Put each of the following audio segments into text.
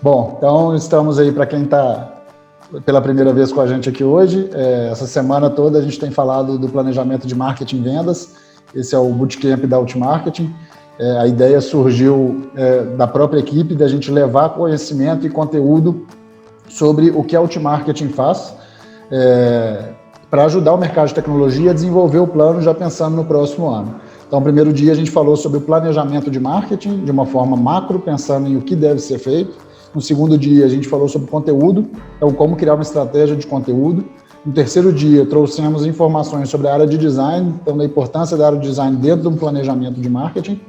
Bom, então estamos aí para quem está pela primeira vez com a gente aqui hoje. Essa semana toda a gente tem falado do planejamento de marketing e vendas. Esse é o Bootcamp da Outmarketing. A ideia surgiu da própria equipe, da gente levar conhecimento e conteúdo sobre o que a Outmarketing faz para ajudar o mercado de tecnologia a desenvolver o plano já pensando no próximo ano. Então, no primeiro dia a gente falou sobre o planejamento de marketing de uma forma macro, pensando em o que deve ser feito. No segundo dia a gente falou sobre conteúdo, então como criar uma estratégia de conteúdo. No terceiro dia trouxemos informações sobre a área de design, então da importância da área de design dentro de um planejamento de marketing.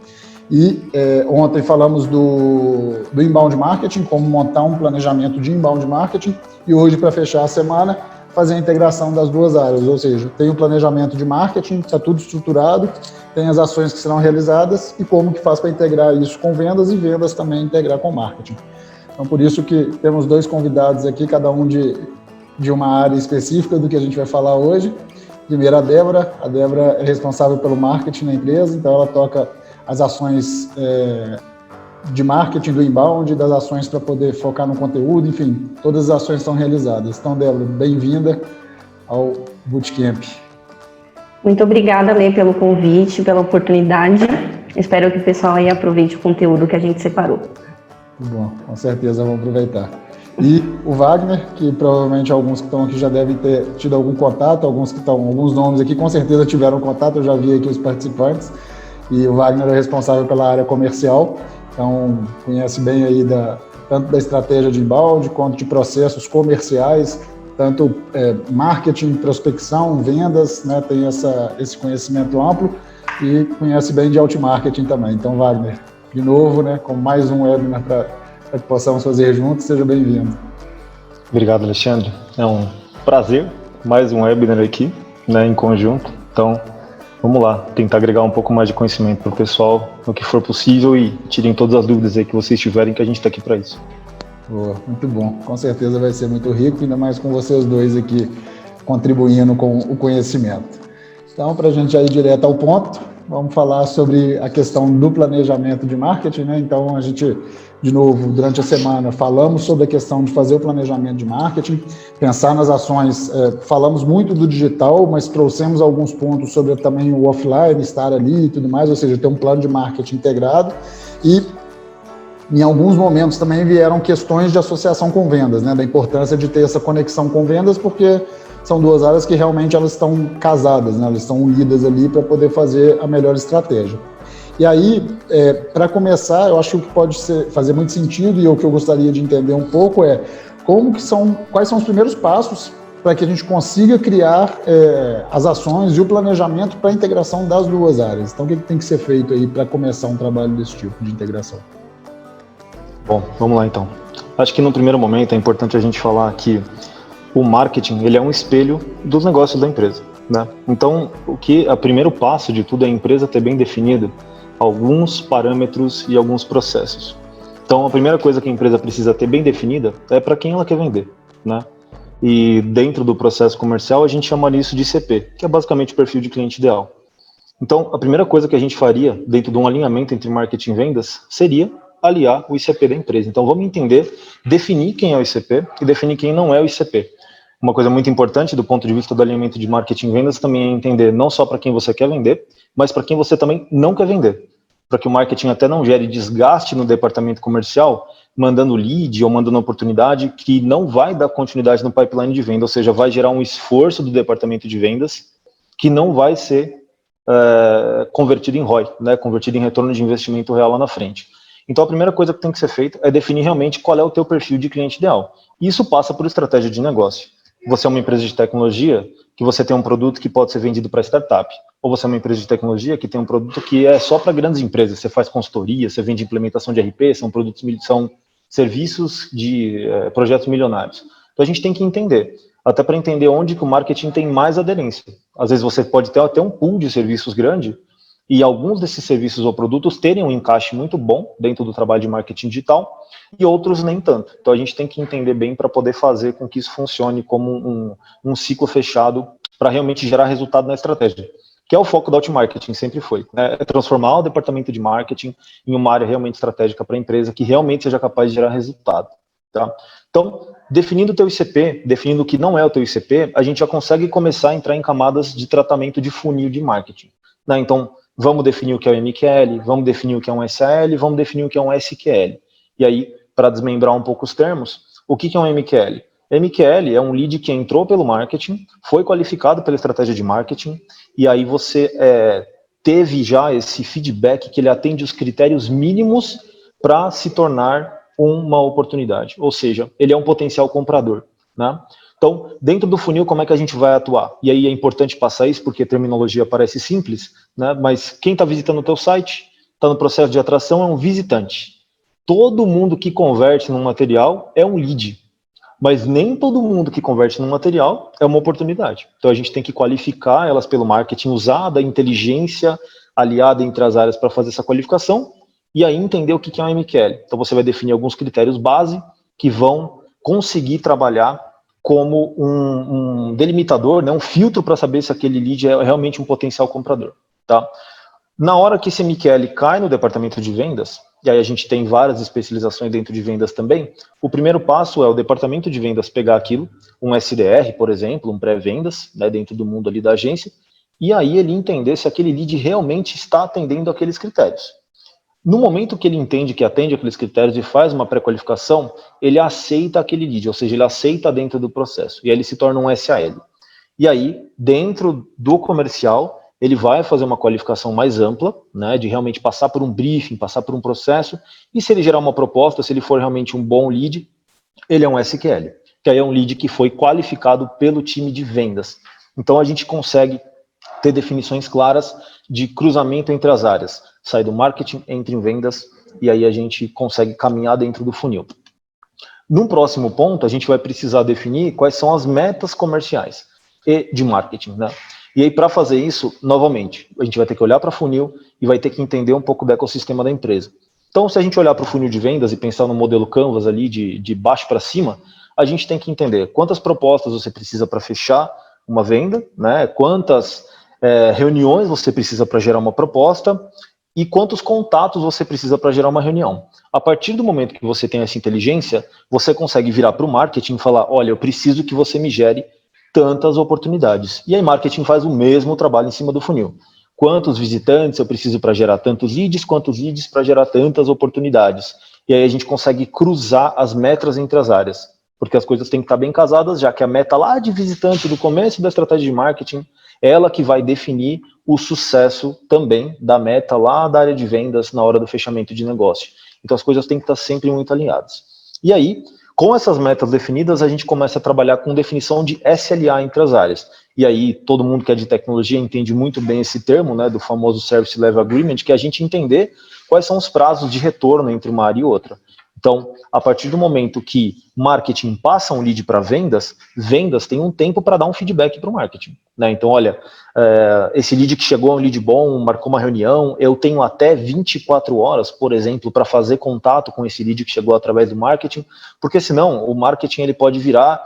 E ontem falamos do inbound marketing, como montar um planejamento de inbound marketing. E hoje, para fechar a semana, fazer a integração das duas áreas, ou seja, tem o planejamento de marketing, está tudo estruturado, tem as ações que serão realizadas e como que faz para integrar isso com vendas e vendas também integrar com marketing. Então, por isso que temos dois convidados aqui, cada um de uma área específica do que a gente vai falar hoje. Primeiro, a Débora. A Débora é responsável pelo marketing na empresa, então ela toca as ações de marketing do inbound, das ações para poder focar no conteúdo, enfim, todas as ações são realizadas. Então, Débora, bem-vinda ao Bootcamp. Muito obrigada, Lê, pelo convite, pela oportunidade. Espero que o pessoal aí aproveite o conteúdo que a gente separou. Bom, com certeza vão aproveitar. E o Wagner, que provavelmente alguns que estão aqui já devem ter tido algum contato, alguns nomes aqui com certeza tiveram contato, eu já vi aqui os participantes. E o Wagner é responsável pela área comercial, então conhece bem aí tanto da estratégia de inbound quanto de processos comerciais, tanto marketing, prospecção, vendas, né, tem esse conhecimento amplo e conhece bem de outmarketing também. Então, Wagner, de novo, né, com mais um webinar para que possamos fazer juntos, seja bem-vindo. Obrigado, Alexandre. É um prazer, mais um webinar aqui, né, em conjunto. Então, vamos lá, tentar agregar um pouco mais de conhecimento para o pessoal, no que for possível, e tirem todas as dúvidas aí que vocês tiverem, que a gente está aqui para isso. Boa, muito bom. Com certeza vai ser muito rico, ainda mais com vocês dois aqui contribuindo com o conhecimento. Então, para a gente ir direto ao ponto, vamos falar sobre a questão do planejamento de marketing, né? Então, a gente, de novo, durante a semana, falamos sobre a questão de fazer o planejamento de marketing, pensar nas ações, falamos muito do digital, mas trouxemos alguns pontos sobre também o offline, estar ali e tudo mais, ou seja, ter um plano de marketing integrado. E, em alguns momentos, também vieram questões de associação com vendas, né? Da importância de ter essa conexão com vendas, porque são duas áreas que realmente elas estão casadas, né? Elas estão unidas ali para poder fazer a melhor estratégia. E aí, para começar, eu acho que o que pode fazer muito sentido e o que eu gostaria de entender um pouco é quais são os primeiros passos para que a gente consiga criar as ações e o planejamento para a integração das duas áreas. Então, o que tem que ser feito aí para começar um trabalho desse tipo de integração? Bom, vamos lá então. Acho que no primeiro momento é importante a gente falar que o marketing, ele é um espelho dos negócios da empresa, né? Então, o primeiro passo de tudo é a empresa ter bem definido alguns parâmetros e alguns processos. Então, a primeira coisa que a empresa precisa ter bem definida é para quem ela quer vender, né? E dentro do processo comercial, a gente chama isso de ICP, que é basicamente o perfil de cliente ideal. Então, a primeira coisa que a gente faria dentro de um alinhamento entre marketing e vendas seria aliar o ICP da empresa. Então, vamos entender, definir quem é o ICP e definir quem não é o ICP. Uma coisa muito importante do ponto de vista do alinhamento de marketing e vendas também é entender não só para quem você quer vender, mas para quem você também não quer vender. Para que o marketing até não gere desgaste no departamento comercial, mandando lead ou mandando oportunidade que não vai dar continuidade no pipeline de venda, ou seja, vai gerar um esforço do departamento de vendas que não vai ser convertido em ROI, né, convertido em retorno de investimento real lá na frente. Então, a primeira coisa que tem que ser feita é definir realmente qual é o teu perfil de cliente ideal. Isso passa por estratégia de negócio. Você é uma empresa de tecnologia que você tem um produto que pode ser vendido para startup. Ou você é uma empresa de tecnologia que tem um produto que é só para grandes empresas. Você faz consultoria, você vende implementação de RP, são serviços de projetos milionários. Então, a gente tem que entender, até para entender onde que o marketing tem mais aderência. Às vezes você pode ter até um pool de serviços grande, e alguns desses serviços ou produtos terem um encaixe muito bom dentro do trabalho de marketing digital e outros nem tanto. Então a gente tem que entender bem para poder fazer com que isso funcione como um ciclo fechado para realmente gerar resultado na estratégia, que é o foco da Outmarketing, sempre foi, né? É transformar o departamento de marketing em uma área realmente estratégica para a empresa que realmente seja capaz de gerar resultado. Tá? Então, definindo o teu ICP, definindo o que não é o teu ICP, a gente já consegue começar a entrar em camadas de tratamento de funil de marketing. Né? Então, vamos definir o que é o MQL, vamos definir o que é um SAL, vamos definir o que é um SQL. E aí, para desmembrar um pouco os termos, o que é um MQL? MQL é um lead que entrou pelo marketing, foi qualificado pela estratégia de marketing, e aí você teve já esse feedback que ele atende os critérios mínimos para se tornar uma oportunidade, ou seja, ele é um potencial comprador, né? Então, dentro do funil, como é que a gente vai atuar? E aí é importante passar isso, porque a terminologia parece simples, né? Mas quem está visitando o teu site, está no processo de atração, é um visitante. Todo mundo que converte num material é um lead, mas nem todo mundo que converte num material é uma oportunidade. Então, a gente tem que qualificar elas pelo marketing, usar da inteligência aliada entre as áreas para fazer essa qualificação, e aí entender o que é um MQL. Então você vai definir alguns critérios base que vão conseguir trabalhar como um delimitador, né, um filtro para saber se aquele lead é realmente um potencial comprador. Tá? Na hora que esse MQL cai no departamento de vendas, e aí a gente tem várias especializações dentro de vendas também, o primeiro passo é o departamento de vendas pegar aquilo, um SDR, por exemplo, um pré-vendas, né, dentro do mundo ali da agência, e aí ele entender se aquele lead realmente está atendendo aqueles critérios. No momento que ele entende que atende aqueles critérios e faz uma pré-qualificação, ele aceita aquele lead, ou seja, ele aceita dentro do processo, e aí ele se torna um SAL. E aí, dentro do comercial, ele vai fazer uma qualificação mais ampla, né, de realmente passar por um briefing, passar por um processo, e se ele gerar uma proposta, se ele for realmente um bom lead, ele é um SQL, que aí é um lead que foi qualificado pelo time de vendas. Então a gente consegue ter definições claras de cruzamento entre as áreas, sai do marketing, entra em vendas, e aí a gente consegue caminhar dentro do funil. Num próximo ponto, a gente vai precisar definir quais são as metas comerciais e de marketing, né? E aí, para fazer isso, novamente, a gente vai ter que olhar para funil e vai ter que entender um pouco do ecossistema da empresa. Então, se a gente olhar para o funil de vendas e pensar no modelo Canvas ali, de baixo para cima, a gente tem que entender quantas propostas você precisa para fechar uma venda, né? Quantas reuniões você precisa para gerar uma proposta e quantos contatos você precisa para gerar uma reunião. A partir do momento que você tem essa inteligência, você consegue virar para o marketing e falar, olha, eu preciso que você me gere tantas oportunidades. E aí marketing faz o mesmo trabalho em cima do funil. Quantos visitantes eu preciso para gerar tantos leads, quantos leads para gerar tantas oportunidades. E aí a gente consegue cruzar as metas entre as áreas, porque as coisas têm que estar bem casadas, já que a meta lá de visitante do começo da estratégia de marketing, ela que vai definir o sucesso também da meta lá da área de vendas na hora do fechamento de negócio. Então as coisas têm que estar sempre muito alinhadas. E aí, com essas metas definidas, a gente começa a trabalhar com definição de SLA entre as áreas. E aí, todo mundo que é de tecnologia entende muito bem esse termo, né, do famoso Service Level Agreement, que é a gente entender quais são os prazos de retorno entre uma área e outra. Então, a partir do momento que marketing passa um lead para vendas, vendas tem um tempo para dar um feedback para o marketing, né? Então, olha, esse lead que chegou é um lead bom, marcou uma reunião, eu tenho até 24 horas, por exemplo, para fazer contato com esse lead que chegou através do marketing, porque senão o marketing ele pode virar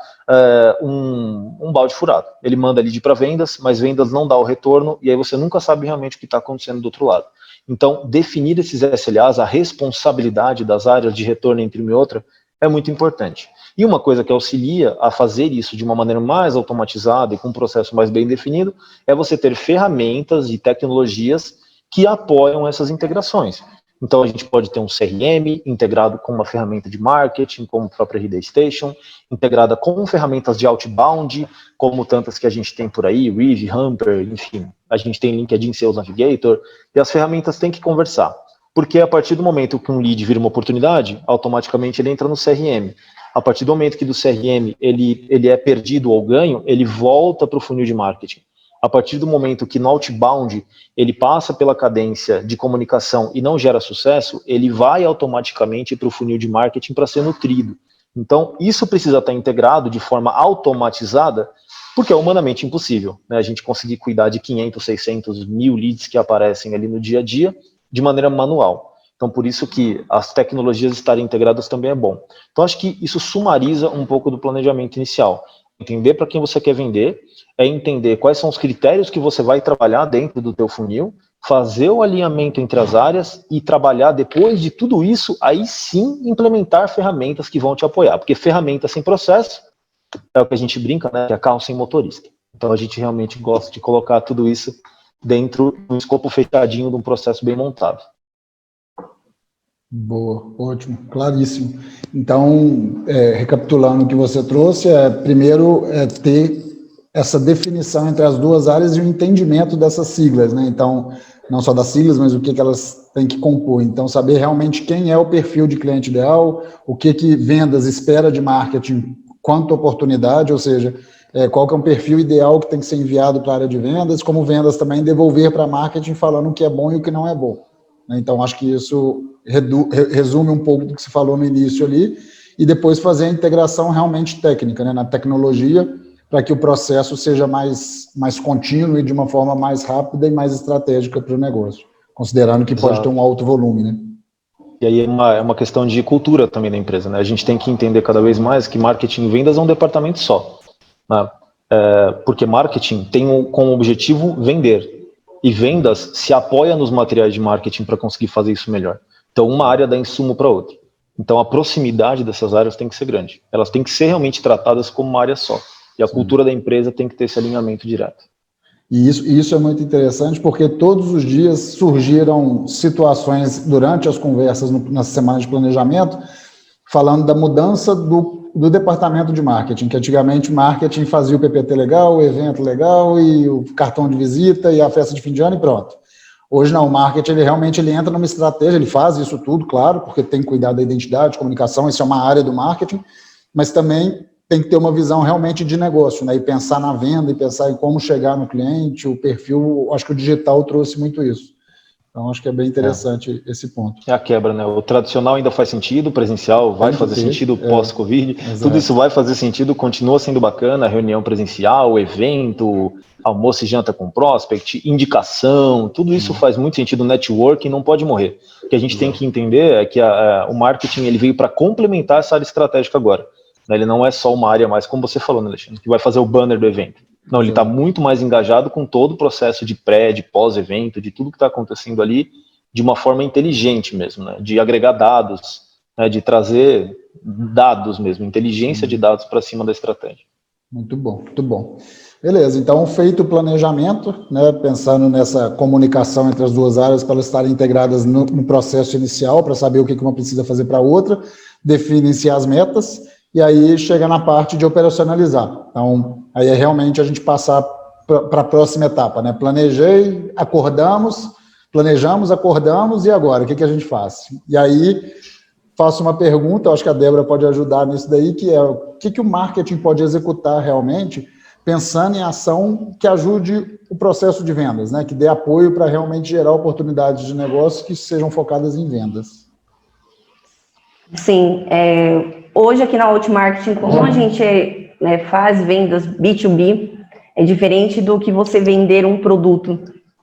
um balde furado. Ele manda lead para vendas, mas vendas não dá o retorno, e aí você nunca sabe realmente o que está acontecendo do outro lado. Então, definir esses SLAs, a responsabilidade das áreas de retorno entre uma e outra, é muito importante. E uma coisa que auxilia a fazer isso de uma maneira mais automatizada e com um processo mais bem definido, é você ter ferramentas e tecnologias que apoiam essas integrações. Então, a gente pode ter um CRM integrado com uma ferramenta de marketing, como a própria RD Station, integrada com ferramentas de outbound, como tantas que a gente tem por aí, Reeve, Humper, enfim. A gente tem LinkedIn Sales Navigator, e as ferramentas têm que conversar. Porque a partir do momento que um lead vira uma oportunidade, automaticamente ele entra no CRM. A partir do momento que do CRM ele é perdido ou ganho, ele volta para o funil de marketing. A partir do momento que no outbound ele passa pela cadência de comunicação e não gera sucesso, ele vai automaticamente para o funil de marketing para ser nutrido. Então, isso precisa estar integrado de forma automatizada, porque é humanamente impossível, né? A gente conseguir cuidar de 500, 600, 1000 leads que aparecem ali no dia a dia de maneira manual. Então, por isso que as tecnologias estarem integradas também é bom. Então, acho que isso sumariza um pouco do planejamento inicial. Entender para quem você quer vender, é entender quais são os critérios que você vai trabalhar dentro do teu funil, fazer o alinhamento entre as áreas e trabalhar depois de tudo isso, aí sim implementar ferramentas que vão te apoiar, porque ferramenta sem processo é o que a gente brinca, né, que é carro sem motorista. Então a gente realmente gosta de colocar tudo isso dentro do escopo fechadinho de um processo bem montado. Boa, ótimo, claríssimo. Então, recapitulando o que você trouxe, primeiro ter essa definição entre as duas áreas e o entendimento dessas siglas, né? Então, não só das siglas, mas o que elas têm que compor. Então, saber realmente quem é o perfil de cliente ideal, o que vendas espera de marketing quanto oportunidade, ou seja, qual que é um perfil ideal que tem que ser enviado para a área de vendas, como vendas também devolver para marketing falando o que é bom e o que não é bom. Então, acho que isso resume um pouco do que se falou no início ali, e depois fazer a integração realmente técnica, né, na tecnologia, para que o processo seja mais contínuo e de uma forma mais rápida e mais estratégica para o negócio, considerando que pode ter um alto volume, né? E aí é uma questão de cultura também da empresa, né? A gente tem que entender cada vez mais que marketing e vendas é um departamento só, né? Porque marketing tem como objetivo vender, e vendas se apoia nos materiais de marketing para conseguir fazer isso melhor. Então, uma área dá insumo para outra. Então, a proximidade dessas áreas tem que ser grande. Elas têm que ser realmente tratadas como uma área só. E a cultura da empresa tem que ter esse alinhamento direto. E isso é muito interessante, porque todos os dias surgiram situações durante as conversas na semana de planejamento, falando da mudança do departamento de marketing, que antigamente marketing fazia o PPT legal, o evento legal, e o cartão de visita, e a festa de fim de ano, e pronto. Hoje não, o marketing ele entra numa estratégia, ele faz isso tudo, claro, porque tem que cuidar da identidade, comunicação, isso é uma área do marketing, mas também tem que ter uma visão realmente de negócio, né? E pensar na venda, e pensar em como chegar no cliente, o perfil, acho que o digital trouxe muito isso. Então, acho que é bem interessante esse ponto. É a quebra, né? O tradicional ainda faz sentido, o presencial vai fazer sentido pós-Covid, tudo isso vai fazer sentido, continua sendo bacana, reunião presencial, evento, almoço e janta com prospect, indicação, tudo isso faz muito sentido, networking não pode morrer. O que a gente tem que entender é que o marketing ele veio para complementar essa área estratégica agora. Ele não é só uma área mais, como você falou, né, Alexandre, que vai fazer o banner do evento. Não, ele está muito mais engajado com todo o processo de pré, de pós-evento, de tudo que está acontecendo ali, de uma forma inteligente mesmo, né? De agregar dados, né? De trazer dados mesmo, inteligência de dados para cima da estratégia. Muito bom, muito bom. Beleza, então feito o planejamento, né, pensando nessa comunicação entre as duas áreas para elas estarem integradas no processo inicial, para saber o que uma precisa fazer para a outra, definem-se as metas, e aí chega na parte de operacionalizar. Então, aí é realmente a gente passar para a próxima etapa, né? Planejamos, acordamos, e agora? O que a gente faz? E aí, faço uma pergunta, acho que a Débora pode ajudar nisso daí, que é o que o marketing pode executar realmente, pensando em ação que ajude o processo de vendas, né? Que dê apoio para realmente gerar oportunidades de negócio que sejam focadas em vendas. Sim, hoje aqui na Outmarketing, como a gente faz vendas B2B, é diferente do que você vender um produto,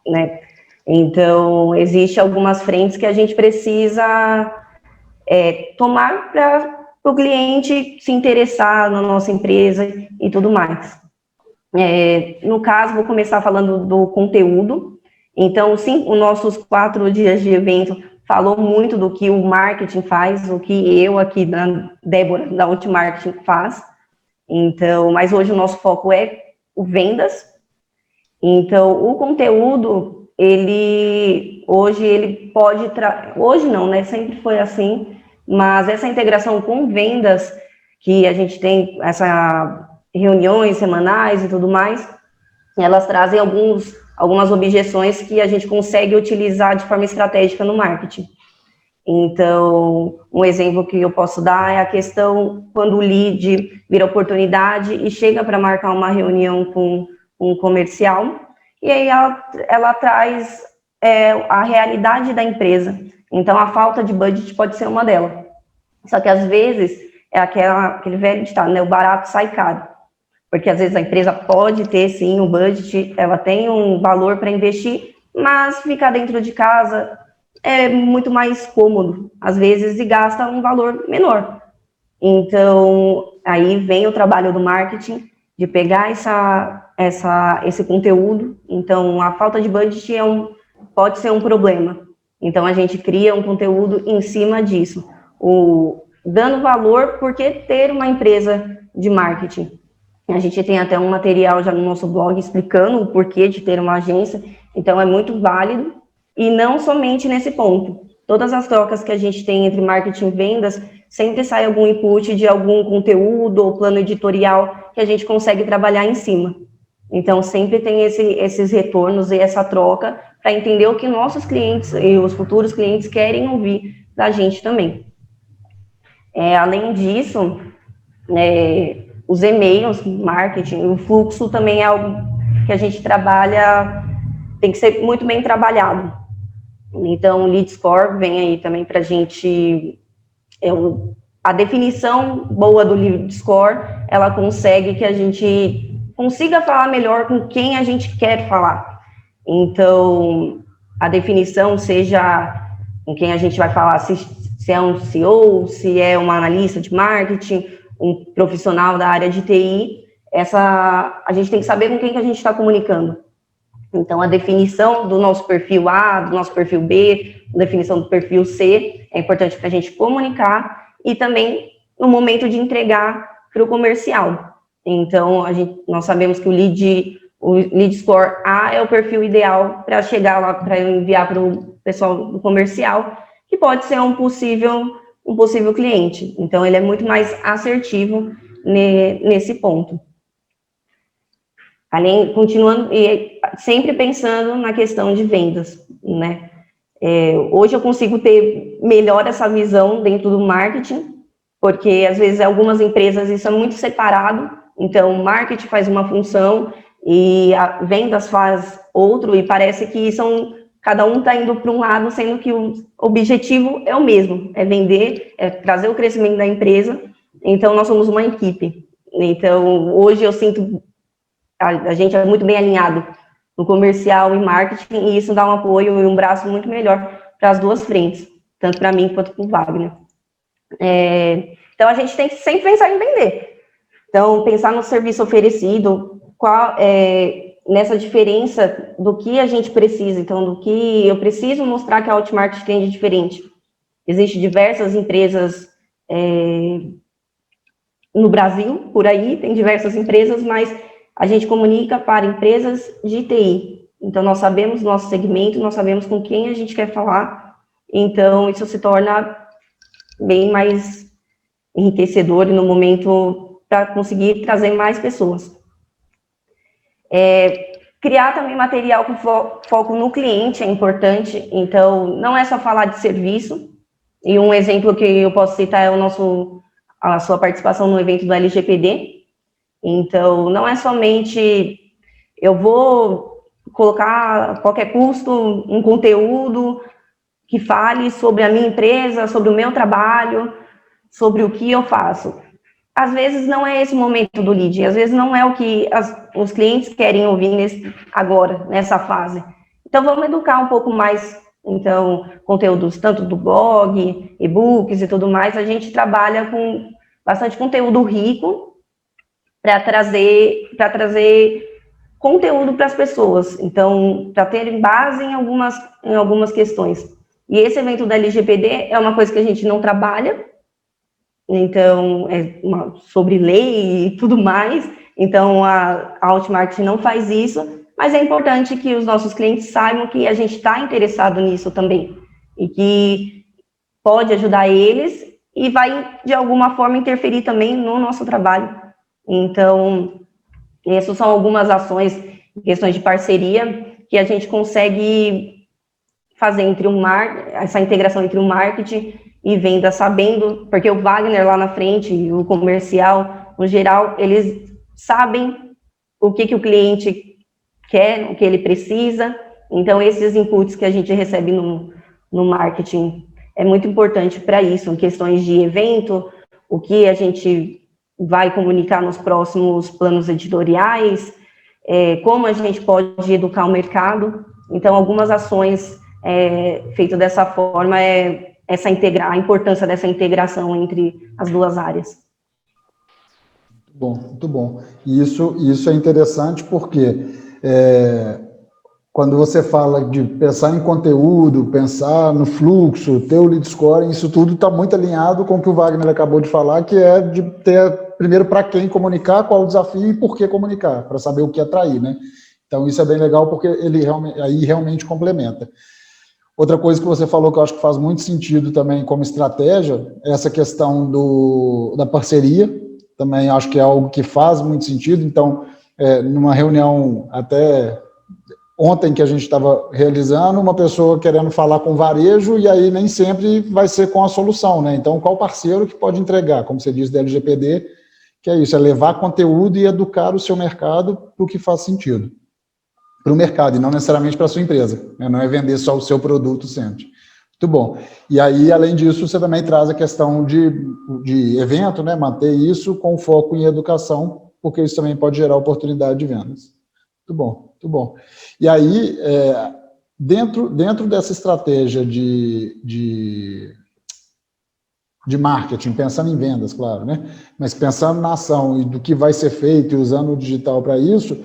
né? Então, existem algumas frentes que a gente precisa tomar para o cliente se interessar na nossa empresa e tudo mais. No caso, vou começar falando do conteúdo. Então, sim, os nossos 4 dias de evento falou muito do que o marketing faz, o que eu aqui, Débora, da Outmarketing faz. Então, mas hoje o nosso foco é o vendas. Então, o conteúdo, hoje ele pode... Hoje não, né? Sempre foi assim, mas essa integração com vendas, que a gente tem essas reuniões semanais e tudo mais, elas trazem algumas objeções que a gente consegue utilizar de forma estratégica no marketing. Então, um exemplo que eu posso dar é a questão quando o lead vira oportunidade e chega para marcar uma reunião com um comercial, e aí ela traz a realidade da empresa. Então, a falta de budget pode ser uma delas. Só que, às vezes, é aquele velho ditado, né? O barato sai caro. Porque, às vezes, a empresa pode ter, sim, um budget, ela tem um valor para investir, mas ficar dentro de casa é muito mais cômodo, às vezes, e gasta um valor menor. Então, aí vem o trabalho do marketing, de pegar esse conteúdo. Então, a falta de budget pode ser um problema. Então, a gente cria um conteúdo em cima disso, dando valor por que ter uma empresa de marketing. A gente tem até um material já no nosso blog explicando o porquê de ter uma agência, então é muito válido, e não somente nesse ponto. Todas as trocas que a gente tem entre marketing e vendas, sempre sai algum input de algum conteúdo ou plano editorial que a gente consegue trabalhar em cima. Então, sempre tem esses retornos e essa troca para entender o que nossos clientes e os futuros clientes querem ouvir da gente também. Além disso, os e-mails, marketing, o fluxo também é algo que a gente trabalha, tem que ser muito bem trabalhado. Então, o Lead Score vem aí também para a gente, a definição boa do Lead Score, ela consegue que a gente consiga falar melhor com quem a gente quer falar. Então, a definição seja com quem a gente vai falar, se é um CEO, se é uma analista de marketing, um profissional da área de TI, a gente tem que saber com quem que a gente está comunicando. Então, a definição do nosso perfil A, do nosso perfil B, a definição do perfil C, é importante para a gente comunicar e também no momento de entregar para o comercial. Então, nós sabemos que o lead Score A é o perfil ideal para chegar lá, para enviar para o pessoal do comercial, que pode ser um possível cliente. Então, ele é muito mais assertivo nesse ponto. Continuando e sempre pensando na questão de vendas, né? Hoje eu consigo ter melhor essa visão dentro do marketing, porque às vezes algumas empresas isso é muito separado, então o marketing faz uma função e a vendas faz outro, e parece que cada um está indo para um lado, sendo que o objetivo é o mesmo, é vender, é trazer o crescimento da empresa. Então nós somos uma equipe. Então hoje eu sinto a gente é muito bem alinhado no comercial e marketing, e isso dá um apoio e um braço muito melhor para as duas frentes, tanto para mim quanto para o Wagner. Então, a gente tem que sempre pensar em vender. Então, pensar no serviço oferecido, nessa diferença do que a gente precisa. Então, do que eu preciso mostrar que a Hotmart tem de diferente. Existem diversas empresas no Brasil, por aí, tem diversas empresas, mas a gente comunica para empresas de TI. Então, nós sabemos o nosso segmento, nós sabemos com quem a gente quer falar. Então, isso se torna bem mais enriquecedor no momento para conseguir trazer mais pessoas. Criar também material com foco no cliente é importante. Então, não é só falar de serviço. E um exemplo que eu posso citar é a sua participação no evento do LGPD. Então, não é somente eu vou colocar a qualquer custo um conteúdo que fale sobre a minha empresa, sobre o meu trabalho, sobre o que eu faço. Às vezes não é esse o momento do lead, às vezes não é o que os clientes querem ouvir agora, nessa fase. Então, vamos educar um pouco mais. Então, conteúdos tanto do blog, e-books e tudo mais, a gente trabalha com bastante conteúdo rico, para trazer conteúdo para as pessoas, então, para terem base em algumas questões. E esse evento da LGPD é uma coisa que a gente não trabalha, então, sobre lei e tudo mais, então a Hotmart não faz isso, mas é importante que os nossos clientes saibam que a gente está interessado nisso também, e que pode ajudar eles, e vai, de alguma forma, interferir também no nosso trabalho. Então, essas são algumas ações, questões de parceria, que a gente consegue fazer essa integração entre o marketing e venda, sabendo, porque o Wagner lá na frente, e o comercial, no geral, eles sabem o que o cliente quer, o que ele precisa. Então, esses inputs que a gente recebe no marketing é muito importante para isso, em questões de evento, o que a gente vai comunicar nos próximos planos editoriais, como a gente pode educar o mercado. Então, algumas ações feitas dessa forma a importância dessa integração entre as duas áreas. Muito bom, muito bom. E isso é interessante porque quando você fala de pensar em conteúdo, pensar no fluxo, ter o lead scoring, isso tudo está muito alinhado com o que o Wagner acabou de falar, que é de ter, primeiro, para quem comunicar, qual o desafio e por que comunicar, para saber o que atrair, né? Então, isso é bem legal, porque ele aí realmente complementa. Outra coisa que você falou que eu acho que faz muito sentido também como estratégia, é essa questão da parceria, também acho que é algo que faz muito sentido. Então, numa reunião até ontem que a gente estava realizando, uma pessoa querendo falar com varejo, e aí nem sempre vai ser com a solução, né? Então, qual parceiro que pode entregar, como você disse, da LGPD, que é isso, é levar conteúdo e educar o seu mercado para o que faz sentido. Para o mercado, e não necessariamente para a sua empresa, né? Não é vender só o seu produto sempre. Muito bom. E aí, além disso, você também traz a questão de evento, né? Manter isso com foco em educação, porque isso também pode gerar oportunidade de vendas. Muito bom, muito bom. E aí, dentro dessa estratégia de marketing, pensando em vendas, claro, né? Mas pensando na ação e do que vai ser feito e usando o digital para isso,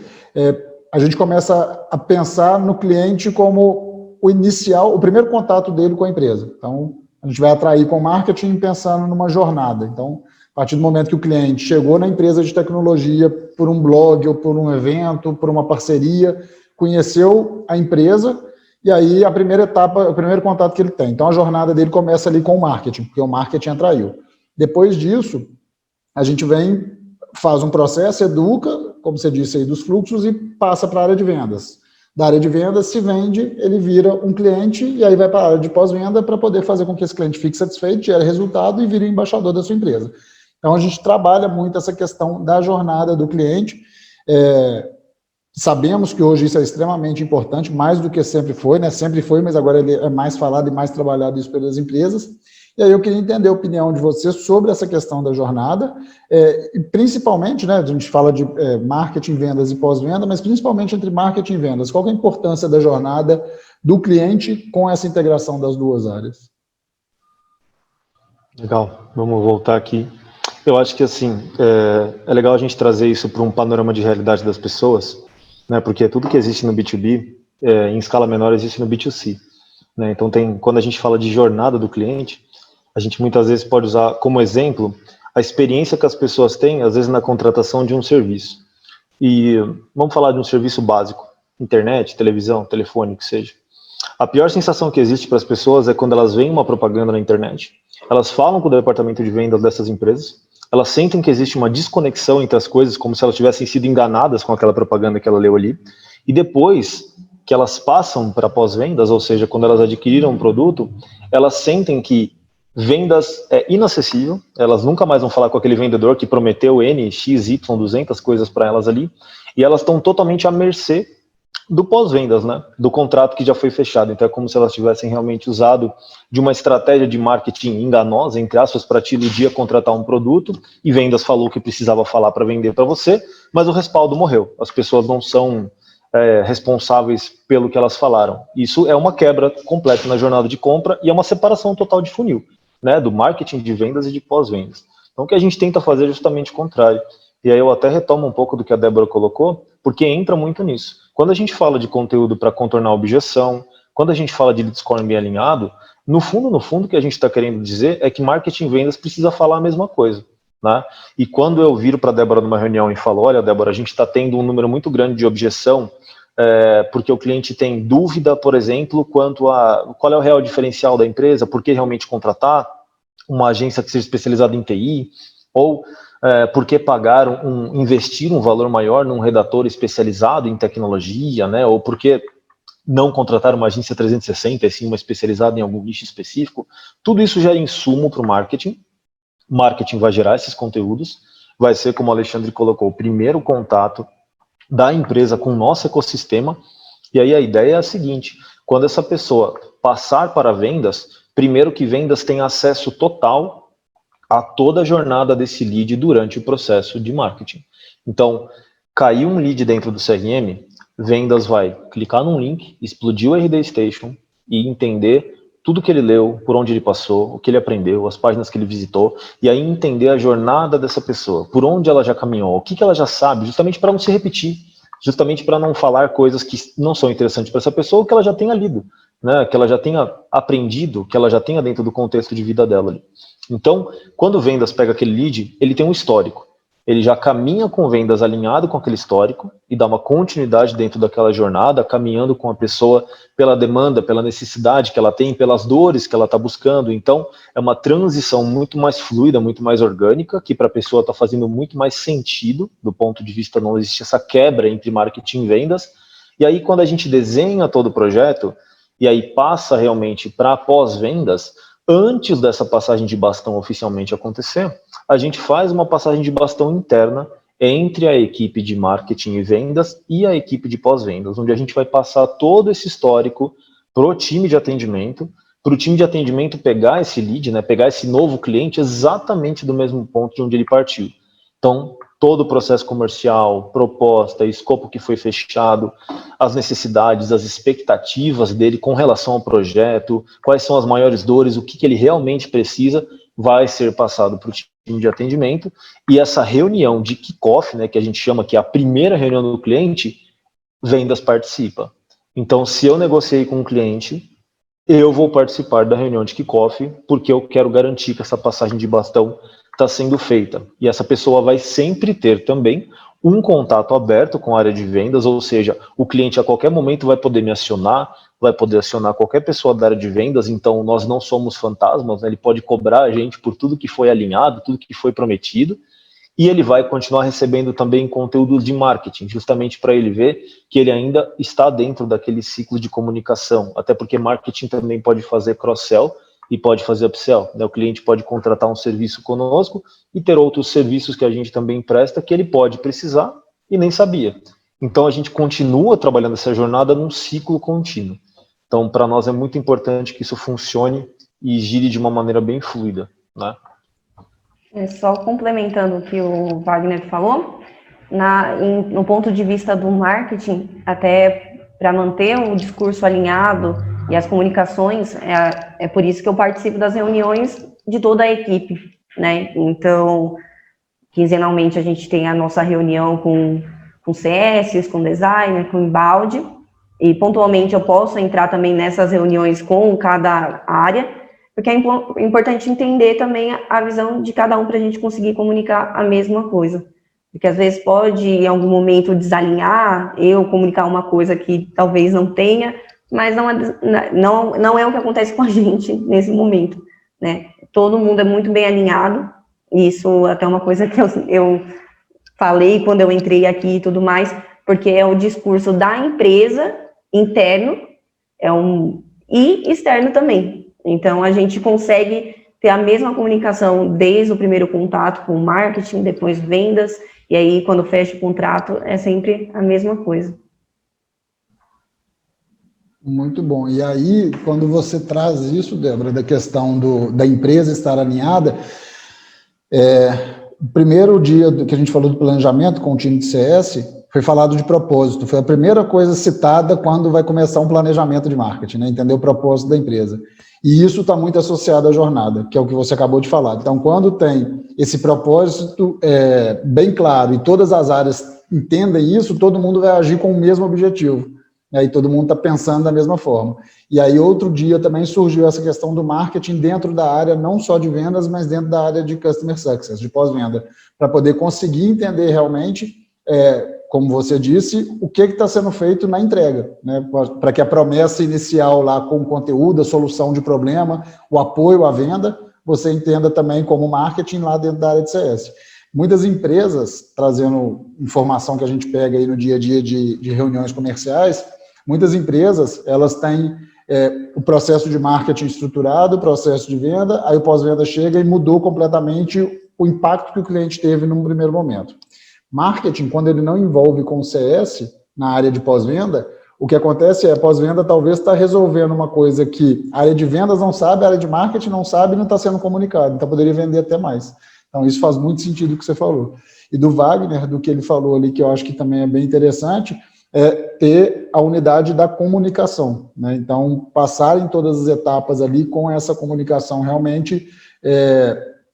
a gente começa a pensar no cliente como o inicial, o primeiro contato dele com a empresa. Então, a gente vai atrair com marketing pensando numa jornada. Então, a partir do momento que o cliente chegou na empresa de tecnologia por um blog ou por um evento, por uma parceria, conheceu a empresa, e aí a primeira etapa, o primeiro contato que ele tem. Então, a jornada dele começa ali com o marketing, porque o marketing atraiu. Depois disso, a gente faz um processo, educa, como você disse aí, dos fluxos e passa para a área de vendas. Da área de vendas, se vende, ele vira um cliente e aí vai para a área de pós-venda para poder fazer com que esse cliente fique satisfeito, gere resultado e vire o embaixador da sua empresa. Então, a gente trabalha muito essa questão da jornada do cliente. Sabemos que hoje isso é extremamente importante, mais do que sempre foi, né? Sempre foi, mas agora ele é mais falado e mais trabalhado isso pelas empresas. E aí eu queria entender a opinião de você sobre essa questão da jornada, e principalmente, né, a gente fala de marketing, vendas e pós-venda, mas principalmente entre marketing e vendas. Qual que é a importância da jornada do cliente com essa integração das duas áreas? Legal, vamos voltar aqui. Eu acho que, assim, é legal a gente trazer isso para um panorama de realidade das pessoas, né, porque tudo que existe no B2B, em escala menor, existe no B2C. Né? Então, quando a gente fala de jornada do cliente, a gente muitas vezes pode usar como exemplo a experiência que as pessoas têm, às vezes, na contratação de um serviço. E vamos falar de um serviço básico, internet, televisão, telefone, que seja. A pior sensação que existe para as pessoas é quando elas veem uma propaganda na internet, elas falam com o departamento de vendas dessas empresas, elas sentem que existe uma desconexão entre as coisas, como se elas tivessem sido enganadas com aquela propaganda que ela leu ali, e depois que elas passam para pós-vendas, ou seja, quando elas adquiriram um produto, elas sentem que vendas é inacessível, elas nunca mais vão falar com aquele vendedor que prometeu N, X, Y, 200 coisas para elas ali, e elas estão totalmente à mercê do pós-vendas, né? Do contrato que já foi fechado. Então é como se elas tivessem realmente usado de uma estratégia de marketing enganosa, entre aspas, para te iludir a contratar um produto, e vendas falou que precisava falar para vender para você, mas o respaldo morreu. As pessoas não são responsáveis pelo que elas falaram. Isso é uma quebra completa na jornada de compra e é uma separação total de funil, né? Do marketing de vendas e de pós-vendas. Então o que a gente tenta fazer é justamente o contrário. E aí eu até retomo um pouco do que a Débora colocou, porque entra muito nisso. Quando a gente fala de conteúdo para contornar a objeção, quando a gente fala de lead scoring bem alinhado, no fundo, o que a gente está querendo dizer é que marketing e vendas precisa falar a mesma coisa. Né? E quando eu viro para a Débora numa reunião e falo, olha, Débora, a gente está tendo um número muito grande de objeção, porque o cliente tem dúvida, por exemplo, quanto a qual é o real diferencial da empresa, por que realmente contratar uma agência que seja especializada em TI, ou por que investir um valor maior num redator especializado em tecnologia, né? Ou por que não contratar uma agência 360, assim, uma especializada em algum nicho específico. Tudo isso gera insumo para o marketing. O marketing vai gerar esses conteúdos, vai ser, como o Alexandre colocou, o primeiro contato da empresa com o nosso ecossistema, e aí a ideia é a seguinte, quando essa pessoa passar para vendas, primeiro que vendas tem acesso total a toda a jornada desse lead durante o processo de marketing. Então, caiu um lead dentro do CRM, vendas vai clicar num link, explodir o RD Station e entender tudo que ele leu, por onde ele passou, o que ele aprendeu, as páginas que ele visitou, e aí entender a jornada dessa pessoa, por onde ela já caminhou, o que ela já sabe, justamente para não se repetir. justamente para não falar coisas que não são interessantes para essa pessoa, que ela já tenha lido, né, que ela já tenha aprendido, que ela já tenha dentro do contexto de vida dela ali. Então, quando vendas pega aquele lead, ele tem um histórico. Ele já caminha com vendas alinhado com aquele histórico e dá uma continuidade dentro daquela jornada, caminhando com a pessoa pela demanda, pela necessidade que ela tem, pelas dores que ela está buscando. Então, é uma transição muito mais fluida, muito mais orgânica, que para a pessoa está fazendo muito mais sentido, do ponto de vista não existe essa quebra entre marketing e vendas. E aí, quando a gente desenha todo o projeto, e aí passa realmente para pós-vendas, antes dessa passagem de bastão oficialmente acontecer, a gente faz uma passagem de bastão interna entre a equipe de marketing e vendas e a equipe de pós-vendas, onde a gente vai passar todo esse histórico para o time de atendimento pegar esse lead, né, pegar esse novo cliente exatamente do mesmo ponto de onde ele partiu. Então, todo o processo comercial, proposta, escopo que foi fechado, as necessidades, as expectativas dele com relação ao projeto, quais são as maiores dores, o que ele realmente precisa, vai ser passado para o time de atendimento. E essa reunião de kickoff, né, que a gente chama que é a primeira reunião do cliente, vendas participa. Então, se eu negociei com um cliente, eu vou participar da reunião de kickoff, porque eu quero garantir que essa passagem de bastão está sendo feita. E essa pessoa vai sempre ter também um contato aberto com a área de vendas, ou seja, o cliente a qualquer momento vai poder me acionar, vai poder acionar qualquer pessoa da área de vendas, então nós não somos fantasmas, né? Ele pode cobrar a gente por tudo que foi alinhado, tudo que foi prometido, e ele vai continuar recebendo também conteúdos de marketing, justamente para ele ver que ele ainda está dentro daquele ciclo de comunicação, até porque marketing também pode fazer cross-sell e pode fazer upsell, né? O cliente pode contratar um serviço conosco e ter outros serviços que a gente também presta que ele pode precisar e nem sabia. Então a gente continua trabalhando essa jornada num ciclo contínuo. Então para nós é muito importante que isso funcione e gire de uma maneira bem fluida, né? Só complementando o que o Wagner falou, no ponto de vista do marketing, até para manter o discurso alinhado e as comunicações, é por isso que eu participo das reuniões de toda a equipe, né? Então, quinzenalmente a gente tem a nossa reunião com CS, com designer, com embalde, e pontualmente eu posso entrar também nessas reuniões com cada área, porque é importante entender também a visão de cada um para a gente conseguir comunicar a mesma coisa. Porque às vezes pode, em algum momento, desalinhar, eu comunicar uma coisa que talvez não tenha, mas não é o que acontece com a gente nesse momento, né? Todo mundo é muito bem alinhado, e isso até é uma coisa que eu falei quando eu entrei aqui e tudo mais, porque é o discurso da empresa, interno, e externo também. Então, a gente consegue ter a mesma comunicação desde o primeiro contato com o marketing, depois vendas, e aí, quando fecha o contrato, é sempre a mesma coisa. Muito bom. E aí, quando você traz isso, Débora, da questão da empresa estar alinhada, o primeiro dia que a gente falou do planejamento com o time de CS, foi falado de propósito. Foi a primeira coisa citada quando vai começar um planejamento de marketing, né? Entender o propósito da empresa. E isso está muito associado à jornada, que é o que você acabou de falar. Então, quando tem esse propósito bem claro e todas as áreas entendem isso, todo mundo vai agir com o mesmo objetivo. E aí todo mundo está pensando da mesma forma. E aí outro dia também surgiu essa questão do marketing dentro da área, não só de vendas, mas dentro da área de customer success, de pós-venda, para poder conseguir entender realmente, como você disse, o que está sendo feito na entrega, né? Para que a promessa inicial lá com o conteúdo, a solução de problema, o apoio à venda, você entenda também como marketing lá dentro da área de CS. Muitas empresas, trazendo informação que a gente pega aí no dia a dia de reuniões comerciais, muitas empresas, elas têm o processo de marketing estruturado, o processo de venda, aí o pós-venda chega e mudou completamente o impacto que o cliente teve num primeiro momento. Marketing, quando ele não envolve com o CS, na área de pós-venda, o que acontece é a pós-venda talvez está resolvendo uma coisa que a área de vendas não sabe, a área de marketing não sabe e não está sendo comunicado, então poderia vender até mais. Então isso faz muito sentido o que você falou. E do Wagner, do que ele falou ali, que eu acho que também é bem interessante, é ter a unidade da comunicação, né? Então, passar em todas as etapas ali com essa comunicação realmente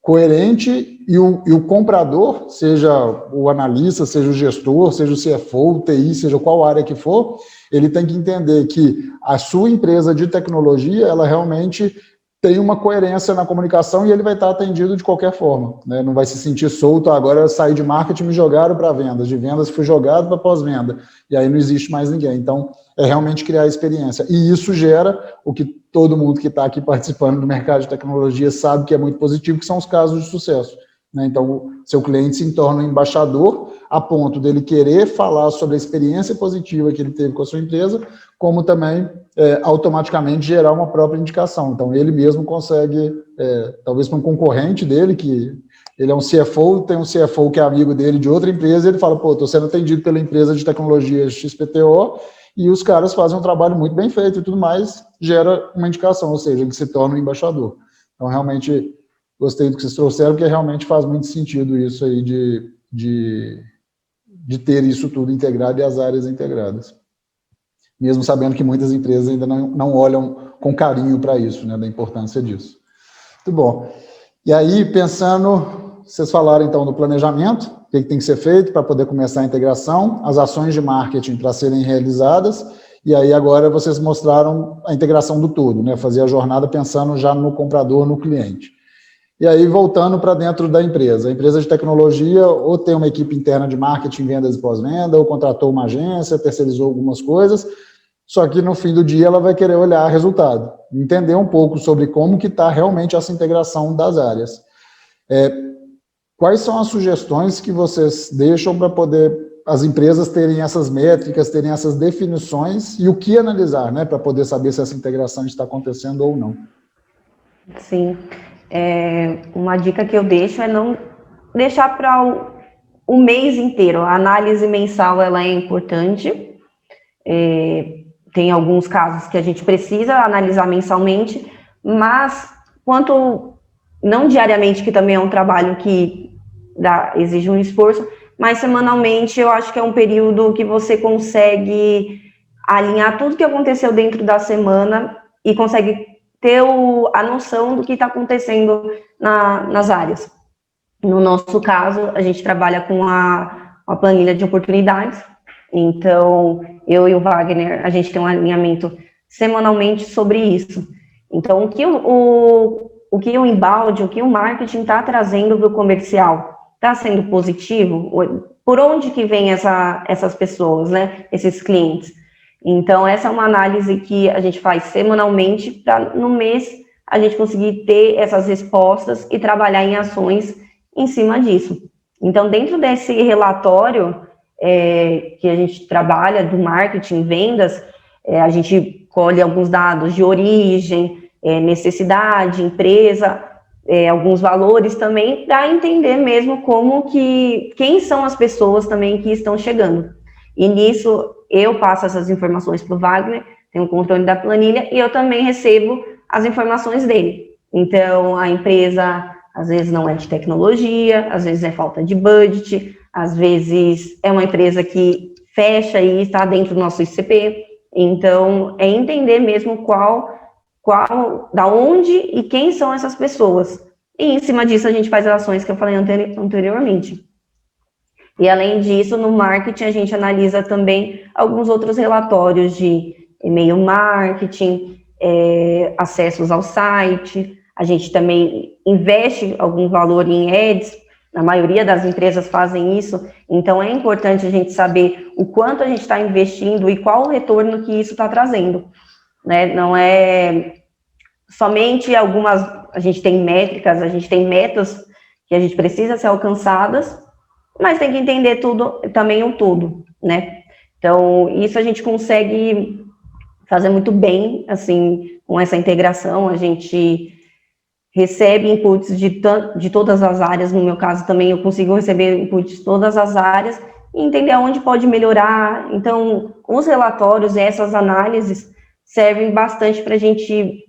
coerente e o comprador, seja o analista, seja o gestor, seja o CFO, o TI, seja qual área que for, ele tem que entender que a sua empresa de tecnologia, ela realmente tem uma coerência na comunicação e ele vai estar atendido de qualquer forma, né? Não vai se sentir solto, agora eu saí de marketing e me jogaram para vendas, de vendas fui jogado para pós-venda, e aí não existe mais ninguém. Então, é realmente criar experiência. E isso gera o que todo mundo que está aqui participando do mercado de tecnologia sabe que é muito positivo, que são os casos de sucesso, né? Então, seu cliente se torna um embaixador a ponto dele querer falar sobre a experiência positiva que ele teve com a sua empresa, como também automaticamente gerar uma própria indicação. Então, ele mesmo consegue, talvez para um concorrente dele, que ele é um CFO, tem um CFO que é amigo dele de outra empresa, ele fala, pô, estou sendo atendido pela empresa de tecnologia XPTO, e os caras fazem um trabalho muito bem feito e tudo mais, gera uma indicação, ou seja, ele se torna um embaixador. Então, realmente, gostei do que vocês trouxeram, porque realmente faz muito sentido isso aí de ter isso tudo integrado e as áreas integradas. Mesmo sabendo que muitas empresas ainda não olham com carinho para isso, né, da importância disso. Muito bom. E aí, pensando, vocês falaram então do planejamento, o que tem que ser feito para poder começar a integração, as ações de marketing para serem realizadas, e aí agora vocês mostraram a integração do todo, né, fazer a jornada pensando já no comprador, no cliente. E aí, voltando para dentro da empresa. A empresa de tecnologia ou tem uma equipe interna de marketing, vendas e pós-venda, ou contratou uma agência, terceirizou algumas coisas, só que no fim do dia ela vai querer olhar resultado, entender um pouco sobre como que está realmente essa integração das áreas. Quais são as sugestões que vocês deixam para poder as empresas terem essas métricas, terem essas definições e o que analisar, né, para poder saber se essa integração está acontecendo ou não? Sim. Uma dica que eu deixo é não deixar para o mês inteiro. A análise mensal ela é importante. Tem alguns casos que a gente precisa analisar mensalmente, mas quanto não diariamente, que também é um trabalho que exige um esforço, mas semanalmente eu acho que é um período que você consegue alinhar tudo que aconteceu dentro da semana e consegue ter a noção do que está acontecendo nas áreas. No nosso caso, a gente trabalha com a planilha de oportunidades, então eu e o Wagner, a gente tem um alinhamento semanalmente sobre isso. Então, o que o inbound, o que o marketing está trazendo para o comercial, está sendo positivo? Por onde que vem essas pessoas, né? Esses clientes? Então, essa é uma análise que a gente faz semanalmente para, no mês, a gente conseguir ter essas respostas e trabalhar em ações em cima disso. Então, dentro desse relatório que a gente trabalha do marketing, vendas, a gente colhe alguns dados de origem, necessidade, empresa, alguns valores também, para entender mesmo quem são as pessoas também que estão chegando. E nisso, eu passo essas informações para o Wagner, tenho o controle da planilha, e eu também recebo as informações dele. Então, a empresa, às vezes, não é de tecnologia, às vezes é falta de budget, às vezes é uma empresa que fecha e está dentro do nosso ICP. Então, é entender mesmo da onde e quem são essas pessoas. E, em cima disso, a gente faz as ações que eu falei anteriormente. E, além disso, no marketing, a gente analisa também alguns outros relatórios de e-mail marketing, acessos ao site. A gente também investe algum valor em ads. A maioria das empresas fazem isso. Então, é importante a gente saber o quanto a gente está investindo e qual o retorno que isso está trazendo, né? Não é somente a gente tem métricas, a gente tem metas que a gente precisa ser alcançadas, mas tem que entender também o todo, né? Então, isso a gente consegue fazer muito bem, assim, com essa integração. A gente recebe inputs de todas as áreas. No meu caso também, eu consigo receber inputs de todas as áreas e entender onde pode melhorar. Então, os relatórios e essas análises servem bastante para a gente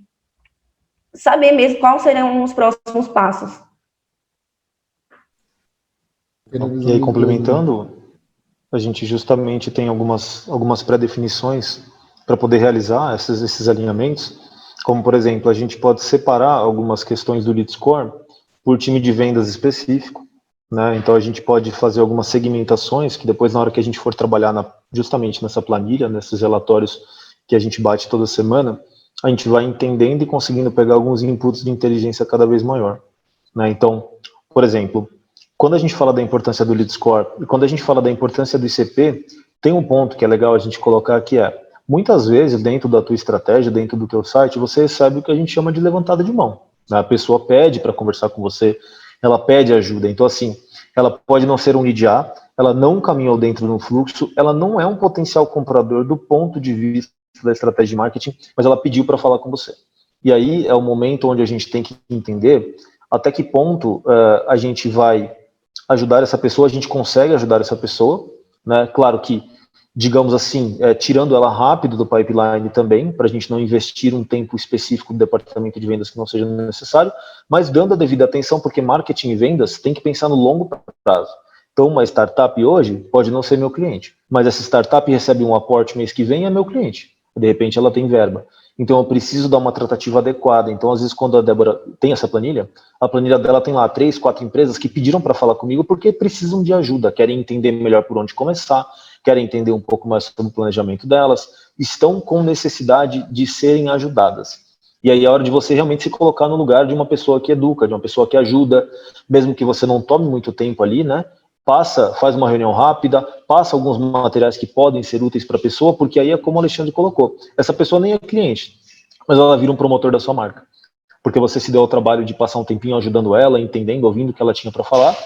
saber mesmo quais serão os próximos passos. E aí, complementando, a gente justamente tem algumas pré-definições para poder realizar esses alinhamentos, como, por exemplo, a gente pode separar algumas questões do lead score por time de vendas específico, né? Então a gente pode fazer algumas segmentações que depois, na hora que a gente for trabalhar justamente nessa planilha, nesses relatórios que a gente bate toda semana, a gente vai entendendo e conseguindo pegar alguns inputs de inteligência cada vez maior, né? Então, por exemplo, quando a gente fala da importância do lead score e quando a gente fala da importância do ICP, tem um ponto que é legal a gente colocar que muitas vezes dentro da tua estratégia, dentro do teu site, você recebe o que a gente chama de levantada de mão, né? A pessoa pede para conversar com você, ela pede ajuda. Então, assim, ela pode não ser um lead A, ela não caminhou dentro do fluxo, ela não é um potencial comprador do ponto de vista da estratégia de marketing, mas ela pediu para falar com você. E aí é o momento onde a gente tem que entender até que ponto a gente vai ajudar essa pessoa, a gente consegue ajudar essa pessoa, né? Claro que, digamos assim, tirando ela rápido do pipeline também, para a gente não investir um tempo específico do departamento de vendas que não seja necessário, mas dando a devida atenção, porque marketing e vendas tem que pensar no longo prazo. Então, uma startup hoje pode não ser meu cliente, mas essa startup recebe um aporte mês que vem e é meu cliente. De repente ela tem verba. Então eu preciso dar uma tratativa adequada. Então às vezes quando a Débora tem essa planilha, a planilha dela tem lá 3, 4 empresas que pediram para falar comigo porque precisam de ajuda, querem entender melhor por onde começar, querem entender um pouco mais sobre o planejamento delas, estão com necessidade de serem ajudadas. E aí é hora de você realmente se colocar no lugar de uma pessoa que educa, de uma pessoa que ajuda, mesmo que você não tome muito tempo ali, né? Faz uma reunião rápida, passa alguns materiais que podem ser úteis para a pessoa, porque aí é como o Alexandre colocou, essa pessoa nem é cliente, mas ela vira um promotor da sua marca, porque você se deu ao trabalho de passar um tempinho ajudando ela, entendendo, ouvindo o que ela tinha para falar,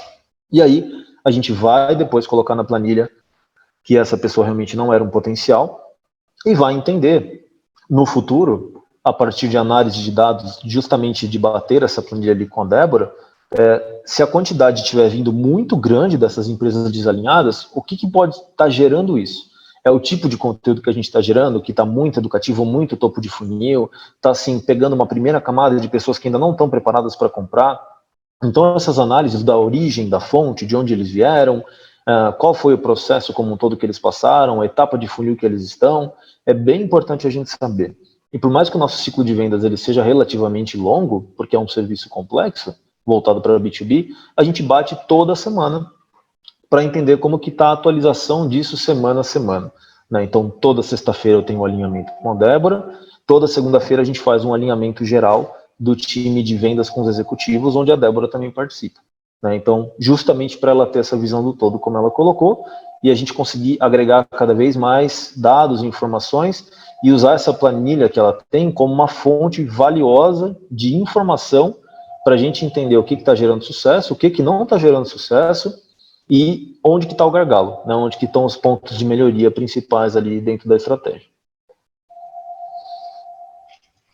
e aí a gente vai depois colocar na planilha que essa pessoa realmente não era um potencial, e vai entender no futuro, a partir de análise de dados, justamente de bater essa planilha ali com a Débora, se a quantidade estiver vindo muito grande dessas empresas desalinhadas, o que pode estar gerando isso? É o tipo de conteúdo que a gente está gerando, que está muito educativo, muito topo de funil, está assim, pegando uma primeira camada de pessoas que ainda não estão preparadas para comprar. Então essas análises da origem, da fonte, de onde eles vieram, qual foi o processo como um todo que eles passaram, a etapa de funil que eles estão, é bem importante a gente saber. E por mais que o nosso ciclo de vendas ele seja relativamente longo, porque é um serviço complexo, voltado para B2B, a gente bate toda semana para entender como que está a atualização disso semana a semana, né? Então, toda sexta-feira eu tenho um alinhamento com a Débora, toda segunda-feira a gente faz um alinhamento geral do time de vendas com os executivos, onde a Débora também participa, né? Então, justamente para ela ter essa visão do todo, como ela colocou, e a gente conseguir agregar cada vez mais dados e informações e usar essa planilha que ela tem como uma fonte valiosa de informação para a gente entender o que está gerando sucesso, o que não está gerando sucesso e onde que está o gargalo, né? Onde que estão os pontos de melhoria principais ali dentro da estratégia.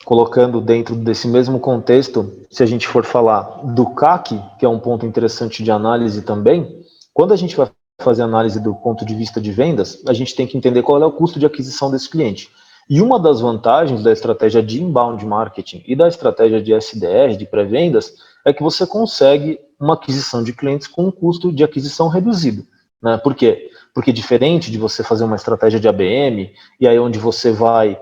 Colocando dentro desse mesmo contexto, se a gente for falar do CAC, que é um ponto interessante de análise também, quando a gente vai fazer análise do ponto de vista de vendas, a gente tem que entender qual é o custo de aquisição desse cliente. E uma das vantagens da estratégia de inbound marketing e da estratégia de SDR, de pré-vendas, é que você consegue uma aquisição de clientes com um custo de aquisição reduzido, né? Por quê? Porque diferente de você fazer uma estratégia de ABM, e aí onde você vai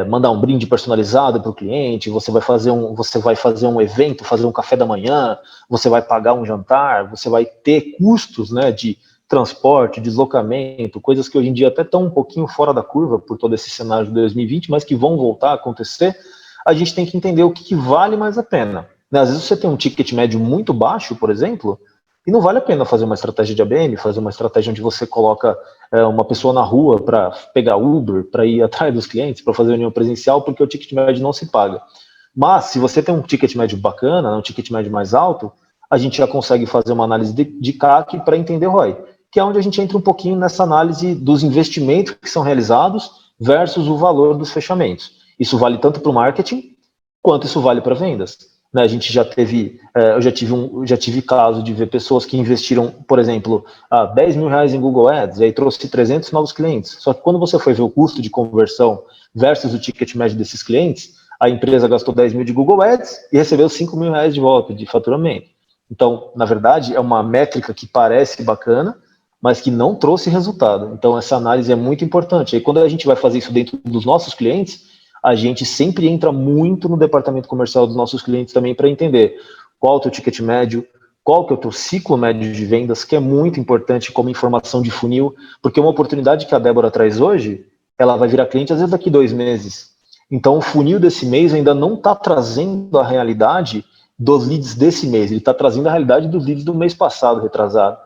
mandar um brinde personalizado para o cliente, você vai fazer um evento, fazer um café da manhã, você vai pagar um jantar, você vai ter custos, né, de transporte, deslocamento, coisas que hoje em dia até estão um pouquinho fora da curva por todo esse cenário de 2020, mas que vão voltar a acontecer. A gente tem que entender o que vale mais a pena, né? Às vezes você tem um ticket médio muito baixo, por exemplo, e não vale a pena fazer uma estratégia de ABM, fazer uma estratégia onde você coloca uma pessoa na rua para pegar Uber, para ir atrás dos clientes, para fazer reunião presencial, porque o ticket médio não se paga. Mas, se você tem um ticket médio bacana, um ticket médio mais alto, a gente já consegue fazer uma análise de CAC para entender ROI, que é onde a gente entra um pouquinho nessa análise dos investimentos que são realizados versus o valor dos fechamentos. Isso vale tanto para o marketing, quanto isso vale para vendas. Né, a gente eu já tive caso de ver pessoas que investiram, por exemplo, R$10 mil em Google Ads, e aí trouxe 300 novos clientes. Só que quando você foi ver o custo de conversão versus o ticket médio desses clientes, a empresa gastou 10 mil de Google Ads e recebeu R$5 mil de volta de faturamento. Então, na verdade, é uma métrica que parece bacana, mas que não trouxe resultado. Então, essa análise é muito importante. E quando a gente vai fazer isso dentro dos nossos clientes, a gente sempre entra muito no departamento comercial dos nossos clientes também para entender qual é o teu ticket médio, qual que é o teu ciclo médio de vendas, que é muito importante como informação de funil, porque uma oportunidade que a Débora traz hoje, ela vai virar cliente às vezes daqui 2 meses. Então o funil desse mês ainda não está trazendo a realidade dos leads desse mês, ele está trazendo a realidade dos leads do mês passado, retrasado.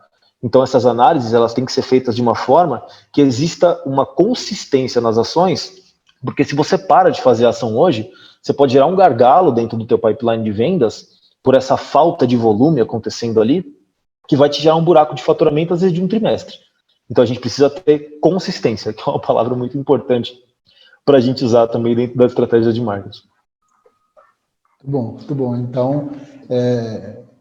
Então essas análises elas têm que ser feitas de uma forma que exista uma consistência nas ações, porque se você para de fazer a ação hoje, você pode gerar um gargalo dentro do teu pipeline de vendas por essa falta de volume acontecendo ali, que vai te gerar um buraco de faturamento às vezes de um trimestre. Então a gente precisa ter consistência, que é uma palavra muito importante para a gente usar também dentro da estratégia de marketing. Muito bom, muito bom. Então,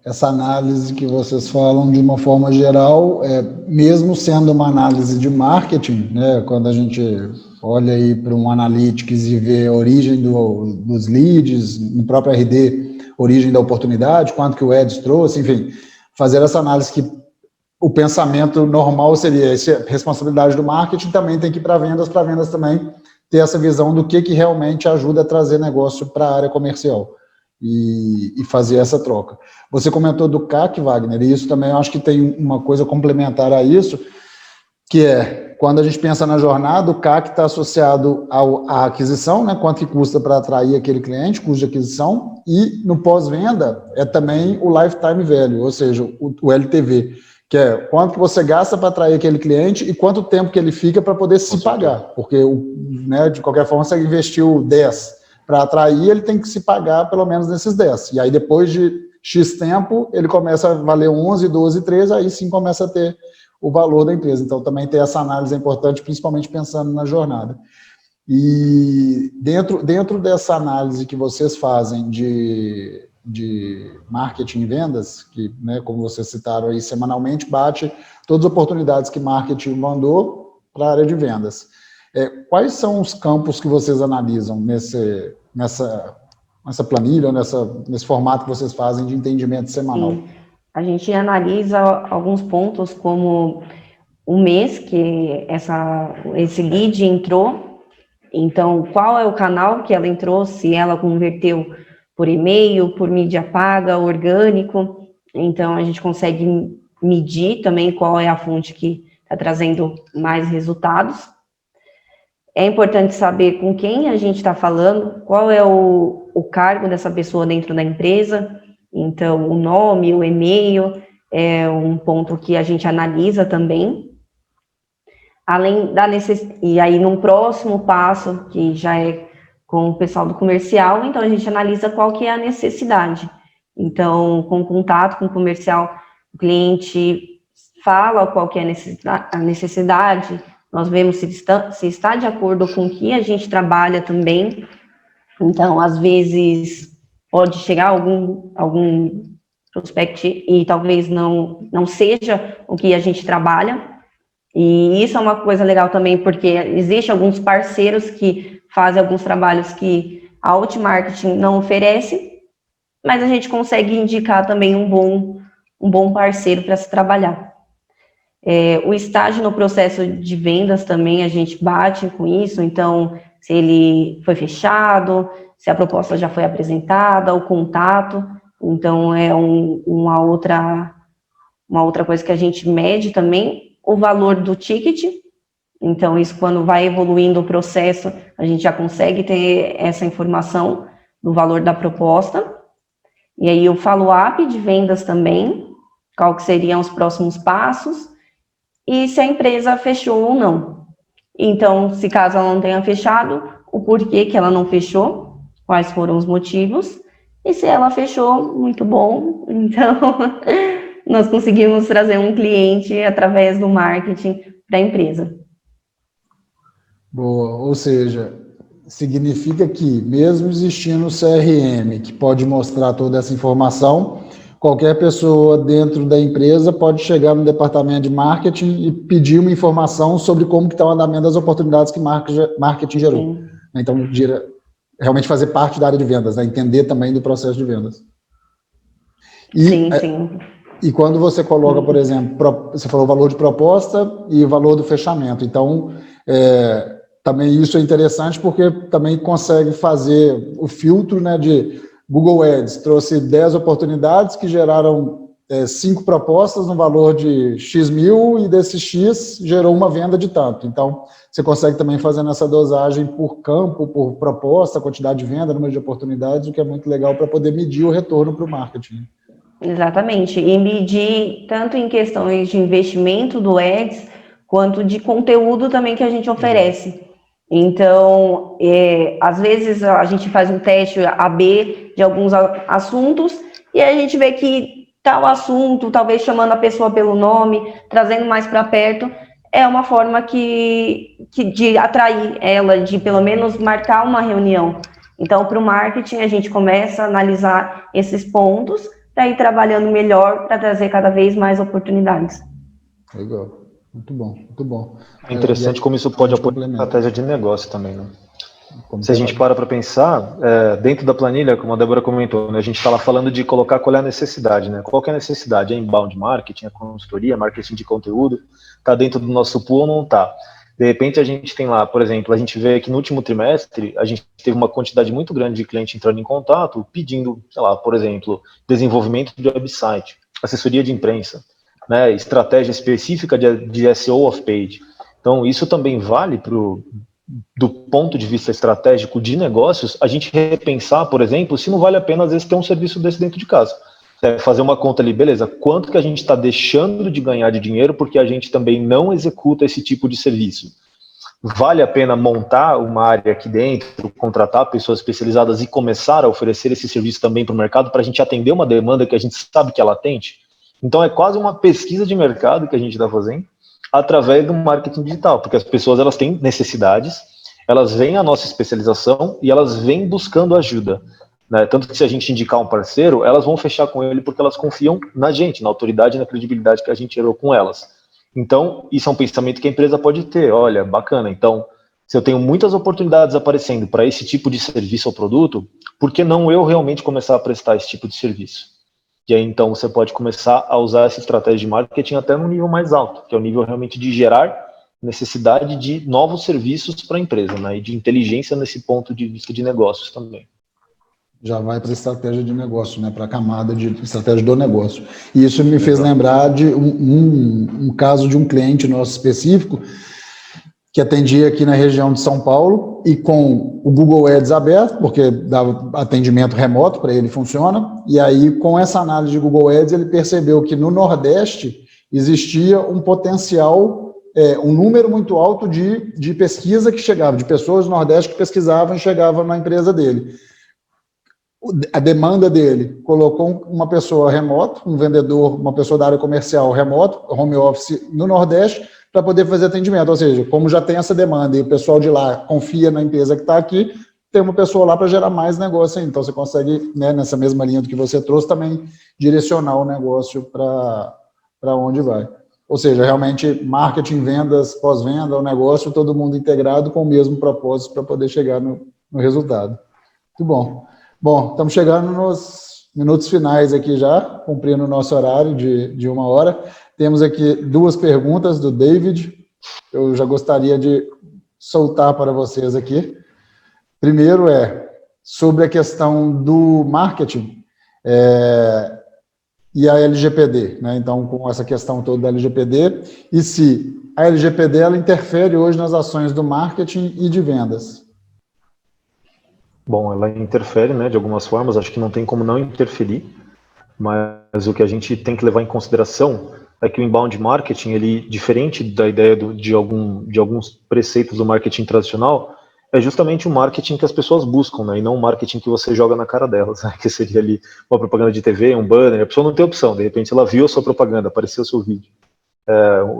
essa análise que vocês falam de uma forma geral, mesmo sendo uma análise de marketing, né, quando a gente olha aí para um Analytics e vê a origem dos leads, no próprio RD, origem da oportunidade, quanto que o Eds trouxe, enfim, fazer essa análise que o pensamento normal seria essa responsabilidade do marketing, também tem que ir para vendas também ter essa visão do que realmente ajuda a trazer negócio para a área comercial e fazer essa troca. Você comentou do CAC, Wagner, e isso também eu acho que tem uma coisa complementar a isso, que é, quando a gente pensa na jornada, o CAC está associado à aquisição, né, quanto que custa para atrair aquele cliente, custo de aquisição, e no pós-venda é também o lifetime value, ou seja, o LTV, que é quanto que você gasta para atrair aquele cliente e quanto tempo que ele fica para poder se pagar, porque né, de qualquer forma você investiu 10 para atrair, ele tem que se pagar pelo menos nesses 10, e aí depois de X tempo, ele começa a valer 11, 12, 13, aí sim começa a ter o valor da empresa. Então, também ter essa análise é importante, principalmente pensando na jornada. E dentro dessa análise que vocês fazem de marketing e vendas, que, né, como vocês citaram aí, semanalmente bate todas as oportunidades que marketing mandou para a área de vendas. Quais são os campos que vocês analisam nessa planilha, ou nesse formato que vocês fazem de entendimento semanal? Sim. A gente analisa alguns pontos como o mês que esse lead entrou, então qual é o canal que ela entrou, se ela converteu por e-mail, por mídia paga, orgânico, então a gente consegue medir também qual é a fonte que está trazendo mais resultados. É importante saber com quem a gente está falando, qual é o cargo dessa pessoa dentro da empresa. Então, o nome, o e-mail é um ponto que a gente analisa também. Além da e aí, num próximo passo, que já é com o pessoal do comercial, então a gente analisa qual que é a necessidade. Então, com contato com o comercial, o cliente fala qual que é a necessidade, nós vemos se está de acordo com o que a gente trabalha também. Então, às vezes pode chegar algum prospect e talvez não seja o que a gente trabalha, e isso é uma coisa legal também, porque existem alguns parceiros que fazem alguns trabalhos que a Outmarketing não oferece, mas a gente consegue indicar também um bom parceiro para se trabalhar. O estágio no processo de vendas também a gente bate com isso, então se ele foi fechado, se a proposta já foi apresentada, o contato, então é uma outra coisa que a gente mede também, o valor do ticket, então isso quando vai evoluindo o processo, a gente já consegue ter essa informação do valor da proposta, e aí o follow-up de vendas também, qual que seriam os próximos passos, e se a empresa fechou ou não. Então, se caso ela não tenha fechado, o porquê que ela não fechou, quais foram os motivos, e se ela fechou, muito bom, então nós conseguimos trazer um cliente através do marketing para a empresa. Boa, ou seja, significa que mesmo existindo o CRM, que pode mostrar toda essa informação, qualquer pessoa dentro da empresa pode chegar no departamento de marketing e pedir uma informação sobre como que está o andamento das oportunidades que marketing gerou. Sim. Então, realmente fazer parte da área de vendas, né? Entender também do processo de vendas. Sim. E quando você coloca, por exemplo, você falou o valor de proposta e o valor do fechamento. Então, também isso é interessante porque também consegue fazer o filtro, né, de Google Ads trouxe 10 oportunidades que geraram 5 propostas no valor de X mil, e desses X gerou uma venda de tanto. Então, você consegue também fazer essa dosagem por campo, por proposta, quantidade de venda, número de oportunidades, o que é muito legal para poder medir o retorno para o marketing. Exatamente, e medir tanto em questões de investimento do Ads, quanto de conteúdo também que a gente oferece. Então, às vezes a gente faz um teste AB de alguns assuntos, e a gente vê que tal assunto, talvez chamando a pessoa pelo nome, trazendo mais para perto, é uma forma de atrair ela, de pelo menos marcar uma reunião. Então, para o marketing, a gente começa a analisar esses pontos, para ir trabalhando melhor, para trazer cada vez mais oportunidades. Legal, muito bom, muito bom. É interessante como isso pode apoiar a estratégia de negócio também, né? Se a gente para pensar, dentro da planilha, como a Débora comentou, né, a gente está lá falando de colocar qual é a necessidade, né? Qual que é a necessidade? É inbound marketing, é consultoria, marketing de conteúdo, está dentro do nosso pool ou não está? De repente a gente tem lá, por exemplo, a gente vê que no último trimestre a gente teve uma quantidade muito grande de cliente entrando em contato, pedindo, sei lá, por exemplo, desenvolvimento de website, assessoria de imprensa, né, estratégia específica de SEO off-page. Então isso também vale do ponto de vista estratégico de negócios, a gente repensar, por exemplo, se não vale a pena às vezes ter um serviço desse dentro de casa. Fazer uma conta ali, beleza, quanto que a gente está deixando de ganhar de dinheiro porque a gente também não executa esse tipo de serviço? Vale a pena montar uma área aqui dentro, contratar pessoas especializadas e começar a oferecer esse serviço também para o mercado para a gente atender uma demanda que a gente sabe que é latente? Então é quase uma pesquisa de mercado que a gente está fazendo através do marketing digital, porque as pessoas elas têm necessidades, elas veem a nossa especialização e elas vêm buscando ajuda. Né? Tanto que se a gente indicar um parceiro, elas vão fechar com ele porque elas confiam na gente, na autoridade e na credibilidade que a gente gerou com elas. Então, isso é um pensamento que a empresa pode ter. Olha, bacana, então, se eu tenho muitas oportunidades aparecendo para esse tipo de serviço ou produto, por que não eu realmente começar a prestar esse tipo de serviço? E aí, então, você pode começar a usar essa estratégia de marketing até no nível mais alto, que é o nível realmente de gerar necessidade de novos serviços para a empresa, né? E de inteligência nesse ponto de vista de negócios também. Já vai para a estratégia de negócio, né, para a camada de estratégia do negócio. E isso me fez lembrar de um caso de um cliente nosso específico, que atendia aqui na região de São Paulo, e com o Google Ads aberto, porque dava atendimento remoto, para ele funciona, e aí com essa análise de Google Ads ele percebeu que no Nordeste existia um potencial, um número muito alto de pesquisa que chegava, de pessoas do Nordeste que pesquisavam e chegavam na empresa dele. A demanda dele colocou uma pessoa remoto, um vendedor, uma pessoa da área comercial remoto, home office no Nordeste, para poder fazer atendimento. Ou seja, como já tem essa demanda e o pessoal de lá confia na empresa que está aqui, tem uma pessoa lá para gerar mais negócio aí. Então você consegue, né, nessa mesma linha do que você trouxe, também direcionar o negócio para onde vai. Ou seja, realmente marketing, vendas, pós-venda, o negócio, todo mundo integrado com o mesmo propósito para poder chegar no resultado. Muito bom. Bom, estamos chegando nos minutos finais aqui já, cumprindo o nosso horário de 1 hora. Temos aqui 2 perguntas do David, eu já gostaria de soltar para vocês aqui. Primeiro é sobre a questão do marketing e a LGPD, né? Então, com essa questão toda da LGPD, e se a LGPD ela interfere hoje nas ações do marketing e de vendas. Bom, ela interfere, né, de algumas formas, acho que não tem como não interferir, mas o que a gente tem que levar em consideração é que o inbound marketing, ele, diferente da ideia de alguns preceitos do marketing tradicional, é justamente o marketing que as pessoas buscam, né, e não o marketing que você joga na cara delas, né, que seria ali uma propaganda de TV, um banner, a pessoa não tem opção, de repente ela viu a sua propaganda, apareceu o seu vídeo.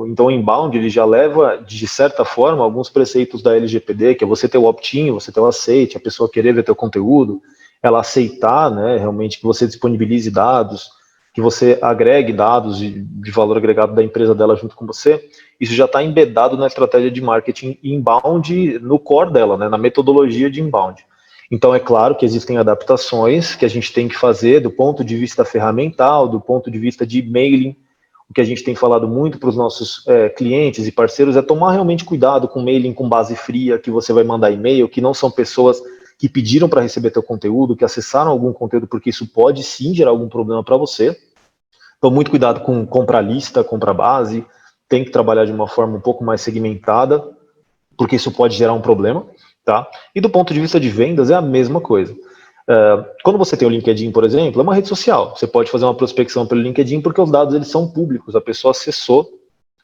Então o inbound ele já leva, de certa forma, alguns preceitos da LGPD, que é você ter o opt-in, você ter o aceite, a pessoa querer ver teu conteúdo, ela aceitar, né, realmente que você disponibilize dados, que você agregue dados de valor agregado da empresa dela junto com você, isso já está embedado na estratégia de marketing inbound, no core dela, né, na metodologia de inbound. Então é claro que existem adaptações que a gente tem que fazer do ponto de vista ferramental, do ponto de vista de mailing. O que a gente tem falado muito para os nossos clientes e parceiros é tomar realmente cuidado com mailing com base fria, que você vai mandar e-mail, que não são pessoas que pediram para receber teu conteúdo, que acessaram algum conteúdo, porque isso pode sim gerar algum problema para você. Então, muito cuidado com comprar lista, comprar base, tem que trabalhar de uma forma um pouco mais segmentada, porque isso pode gerar um problema, tá? E do ponto de vista de vendas, é a mesma coisa. Quando você tem o LinkedIn, por exemplo, é uma rede social. Você pode fazer uma prospecção pelo LinkedIn porque os dados eles são públicos. A pessoa acessou,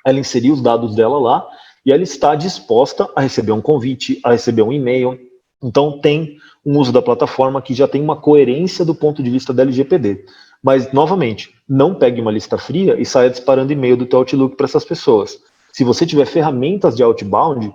ela inseriu os dados dela lá e ela está disposta a receber um convite, a receber um e-mail. Então tem um uso da plataforma que já tem uma coerência do ponto de vista da LGPD. Mas, novamente, não pegue uma lista fria e saia disparando e-mail do teu Outlook para essas pessoas. Se você tiver ferramentas de outbound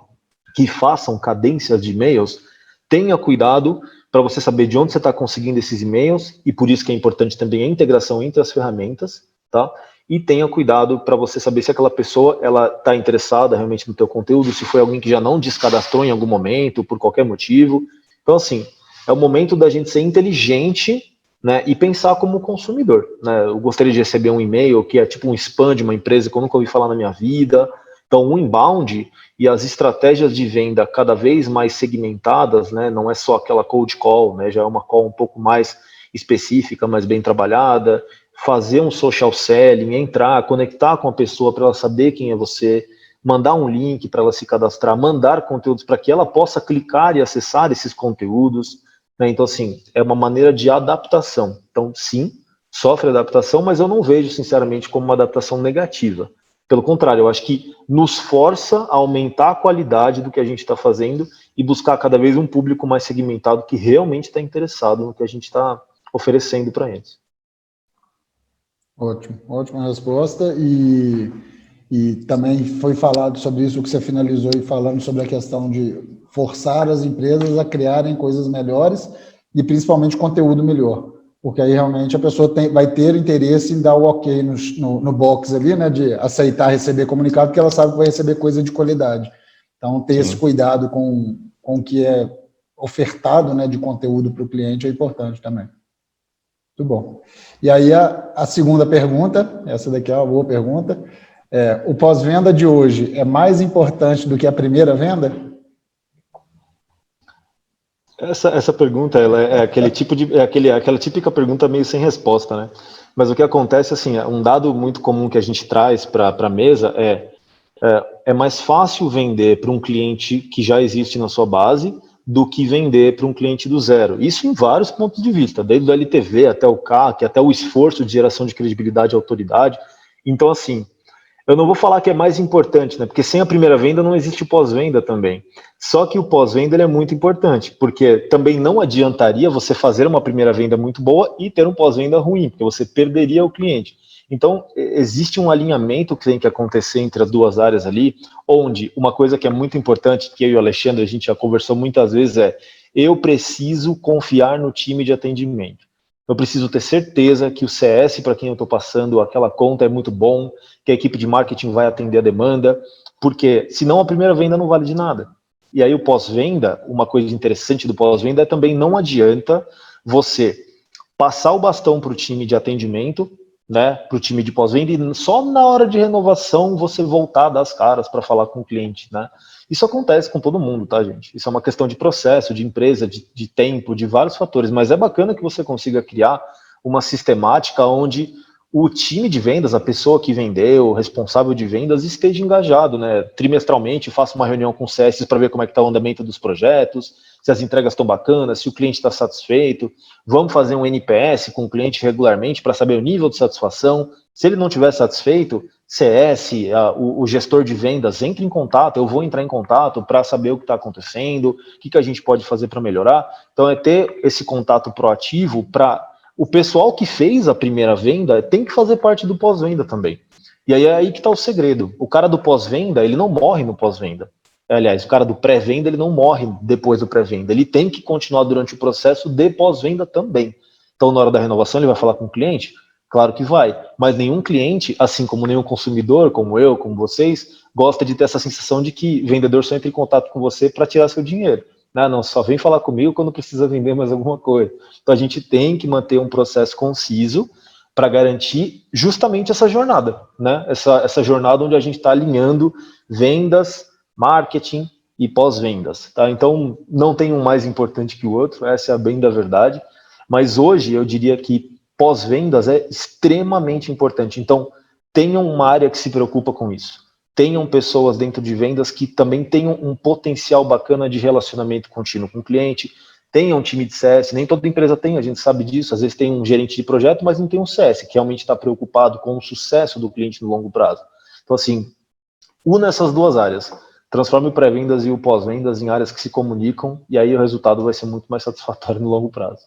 que façam cadências de e-mails, tenha cuidado para você saber de onde você está conseguindo esses e-mails, e por isso que é importante também a integração entre as ferramentas, tá? E tenha cuidado para você saber se aquela pessoa ela está interessada realmente no teu conteúdo, se foi alguém que já não descadastrou em algum momento, por qualquer motivo. Então, assim, é o momento da gente ser inteligente, né, e pensar como consumidor, né? Eu gostaria de receber um e-mail que é tipo um spam de uma empresa que eu nunca ouvi falar na minha vida. Então, o inbound e as estratégias de venda cada vez mais segmentadas, né, não é só aquela cold call, né, já é uma call um pouco mais específica, mais bem trabalhada, fazer um social selling, entrar, conectar com a pessoa para ela saber quem é você, mandar um link para ela se cadastrar, mandar conteúdos para que ela possa clicar e acessar esses conteúdos, né? Então, assim, é uma maneira de adaptação. Então, sim, sofre adaptação, mas eu não vejo, sinceramente, como uma adaptação negativa. Pelo contrário, eu acho que nos força a aumentar a qualidade do que a gente está fazendo e buscar cada vez um público mais segmentado que realmente está interessado no que a gente está oferecendo para eles. Ótimo, ótima resposta. E também foi falado sobre isso que você finalizou e falando sobre a questão de forçar as empresas a criarem coisas melhores e principalmente conteúdo melhor. Porque aí realmente a pessoa vai ter interesse em dar o ok no box ali, né, de aceitar receber comunicado, porque ela sabe que vai receber coisa de qualidade. Então, ter esse cuidado com o que é ofertado, né, de conteúdo para o cliente é importante também. Muito bom. E aí a segunda pergunta, essa daqui é uma boa pergunta, o pós-venda de hoje é mais importante do que a primeira venda? Essa pergunta ela é aquele tipo de aquela típica pergunta meio sem resposta, né? Mas o que acontece assim, um dado muito comum que a gente traz para a mesa é mais fácil vender para um cliente que já existe na sua base do que vender para um cliente do zero. Isso em vários pontos de vista, desde o LTV até o CAC, até o esforço de geração de credibilidade e autoridade. Então, assim, eu não vou falar que é mais importante, né? Porque sem a primeira venda não existe o pós-venda também. Só que o pós-venda ele é muito importante, porque também não adiantaria você fazer uma primeira venda muito boa e ter um pós-venda ruim, porque você perderia o cliente. Então, existe um alinhamento que tem que acontecer entre as duas áreas ali, onde uma coisa que é muito importante, que eu e o Alexandre, a gente já conversou muitas vezes, eu preciso confiar no time de atendimento. Eu preciso ter certeza que o CS para quem eu estou passando aquela conta é muito bom, que a equipe de marketing vai atender a demanda, porque senão a primeira venda não vale de nada. E aí o pós-venda, uma coisa interessante do pós-venda é também não adianta você passar o bastão para o time de atendimento, né, para o time de pós-venda, e só na hora de renovação você voltar a dar as caras para falar com o cliente, né? Isso acontece com todo mundo, tá, gente? Isso é uma questão de processo, de empresa, de tempo, de vários fatores, mas é bacana que você consiga criar uma sistemática onde o time de vendas, a pessoa que vendeu, o responsável de vendas, esteja engajado, né? Trimestralmente, faça uma reunião com o CS para ver como é que está o andamento dos projetos, se as entregas estão bacanas, se o cliente está satisfeito. Vamos fazer um NPS com o cliente regularmente para saber o nível de satisfação. Se ele não estiver satisfeito, CS, o gestor de vendas, entre em contato, eu vou entrar em contato para saber o que está acontecendo, o que a gente pode fazer para melhorar. Então, é ter esse contato proativo para o pessoal que fez a primeira venda tem que fazer parte do pós-venda também. E aí é aí que está o segredo. O cara do pós-venda, ele não morre no pós-venda. Aliás, o cara do pré-venda, ele não morre depois do pré-venda. Ele tem que continuar durante o processo de pós-venda também. Então, na hora da renovação, ele vai falar com o cliente? Claro que vai. Mas nenhum cliente, assim como nenhum consumidor, como eu, como vocês, gosta de ter essa sensação de que vendedor só entra em contato com você para tirar seu dinheiro. Não, só vem falar comigo quando precisa vender mais alguma coisa. Então, a gente tem que manter um processo conciso para garantir justamente essa jornada, né? Essa jornada onde a gente está alinhando vendas, marketing e pós-vendas, tá? Então, não tem um mais importante que o outro, essa é a bem da verdade, mas hoje eu diria que pós-vendas é extremamente importante. Então, tenham uma área que se preocupa com isso. Tenham pessoas dentro de vendas que também tenham um potencial bacana de relacionamento contínuo com o cliente, tenham um time de CS, nem toda empresa tem, a gente sabe disso, às vezes tem um gerente de projeto, mas não tem um CS, que realmente está preocupado com o sucesso do cliente no longo prazo. Então, assim, una essas duas áreas. Transforme o pré-vendas e o pós-vendas em áreas que se comunicam, e aí o resultado vai ser muito mais satisfatório no longo prazo.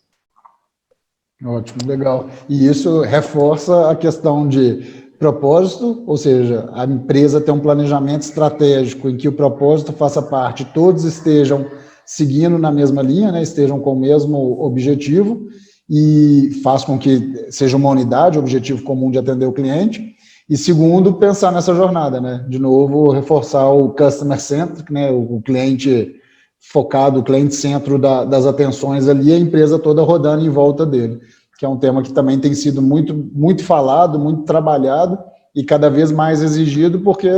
Ótimo, legal. E isso reforça a questão de propósito, ou seja, a empresa tem um planejamento estratégico em que o propósito faça parte, todos estejam seguindo na mesma linha, né, estejam com o mesmo objetivo, e faz com que seja uma unidade, objetivo comum de atender o cliente. E segundo, pensar nessa jornada, né? De novo, reforçar o customer centric, né? O cliente focado, o cliente centro das atenções ali, a empresa toda rodando em volta dele, que é um tema que também tem sido muito falado, muito trabalhado e cada vez mais exigido, porque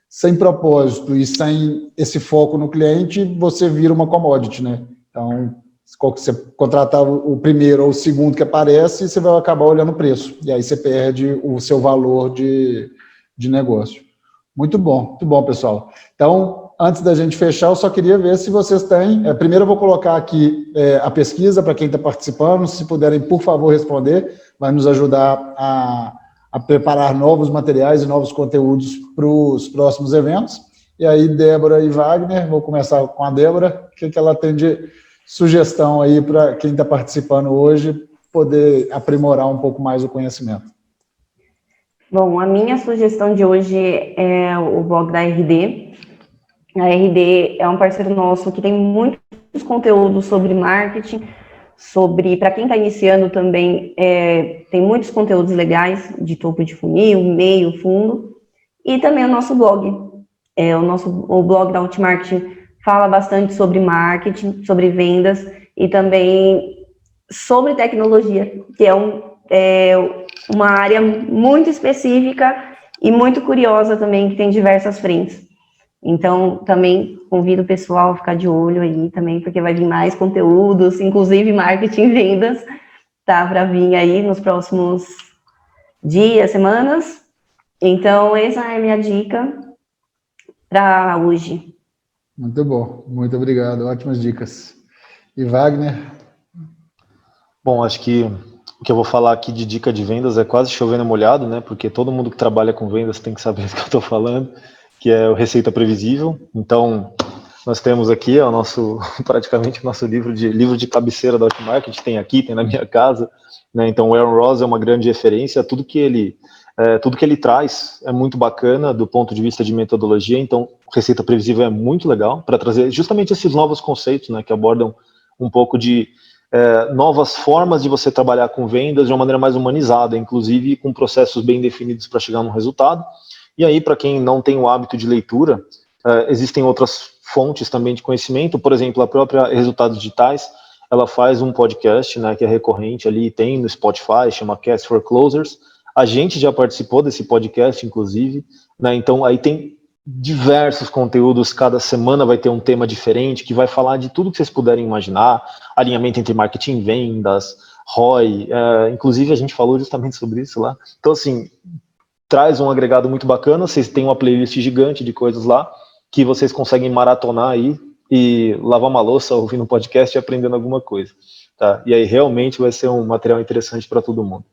sem propósito e sem esse foco no cliente, você vira uma commodity, né? Então, você contratar o primeiro ou o segundo que aparece, você vai acabar olhando o preço, e aí você perde o seu valor de negócio. Muito bom, pessoal. Então, antes da gente fechar, eu só queria ver se vocês têm... primeiro eu vou colocar aqui a pesquisa para quem está participando, se puderem, por favor, responder, vai nos ajudar a preparar novos materiais e novos conteúdos para os próximos eventos. E aí, Débora e Wagner, vou começar com a Débora, o que ela tem de sugestão aí para quem está participando hoje poder aprimorar um pouco mais o conhecimento. Bom, a minha sugestão de hoje é o blog da RD. A RD é um parceiro nosso que tem muitos conteúdos sobre marketing, para quem está iniciando também, tem muitos conteúdos legais de topo de funil, meio, fundo, e também o nosso blog. O blog da Ultimarketing fala bastante sobre marketing, sobre vendas e também sobre tecnologia, que é uma área muito específica e muito curiosa também, que tem diversas frentes. Então, também convido o pessoal a ficar de olho aí também, porque vai vir mais conteúdos, inclusive marketing e vendas, tá, para vir aí nos próximos dias, semanas. Então, essa é a minha dica para hoje. Muito bom, muito obrigado, ótimas dicas. E Wagner? Bom, acho que o que eu vou falar aqui de dica de vendas é quase chovendo molhado, né? Porque todo mundo que trabalha com vendas tem que saber do que eu estou falando, que é o Receita Previsível. Então, nós temos aqui praticamente o nosso livro de cabeceira da Ultimarketing, tem aqui, tem na minha casa, né? Então, o Aaron Ross é uma grande referência, tudo que ele traz é muito bacana do ponto de vista de metodologia. Então, Receita Previsível é muito legal para trazer justamente esses novos conceitos, né, que abordam um pouco de novas formas de você trabalhar com vendas de uma maneira mais humanizada, inclusive com processos bem definidos para chegar no resultado. E aí, para quem não tem o hábito de leitura, existem outras fontes também de conhecimento, por exemplo, a própria Resultados Digitais, ela faz um podcast, né, que é recorrente ali, tem no Spotify, chama Cast for Closers. A gente já participou desse podcast, inclusive, né? Então aí tem diversos conteúdos, cada semana vai ter um tema diferente, que vai falar de tudo que vocês puderem imaginar, alinhamento entre marketing e vendas, ROI, inclusive a gente falou justamente sobre isso lá. Então, assim, traz um agregado muito bacana, vocês têm uma playlist gigante de coisas lá, que vocês conseguem maratonar aí e lavar uma louça, ouvindo um podcast e aprendendo alguma coisa, tá? E aí realmente vai ser um material interessante para todo mundo.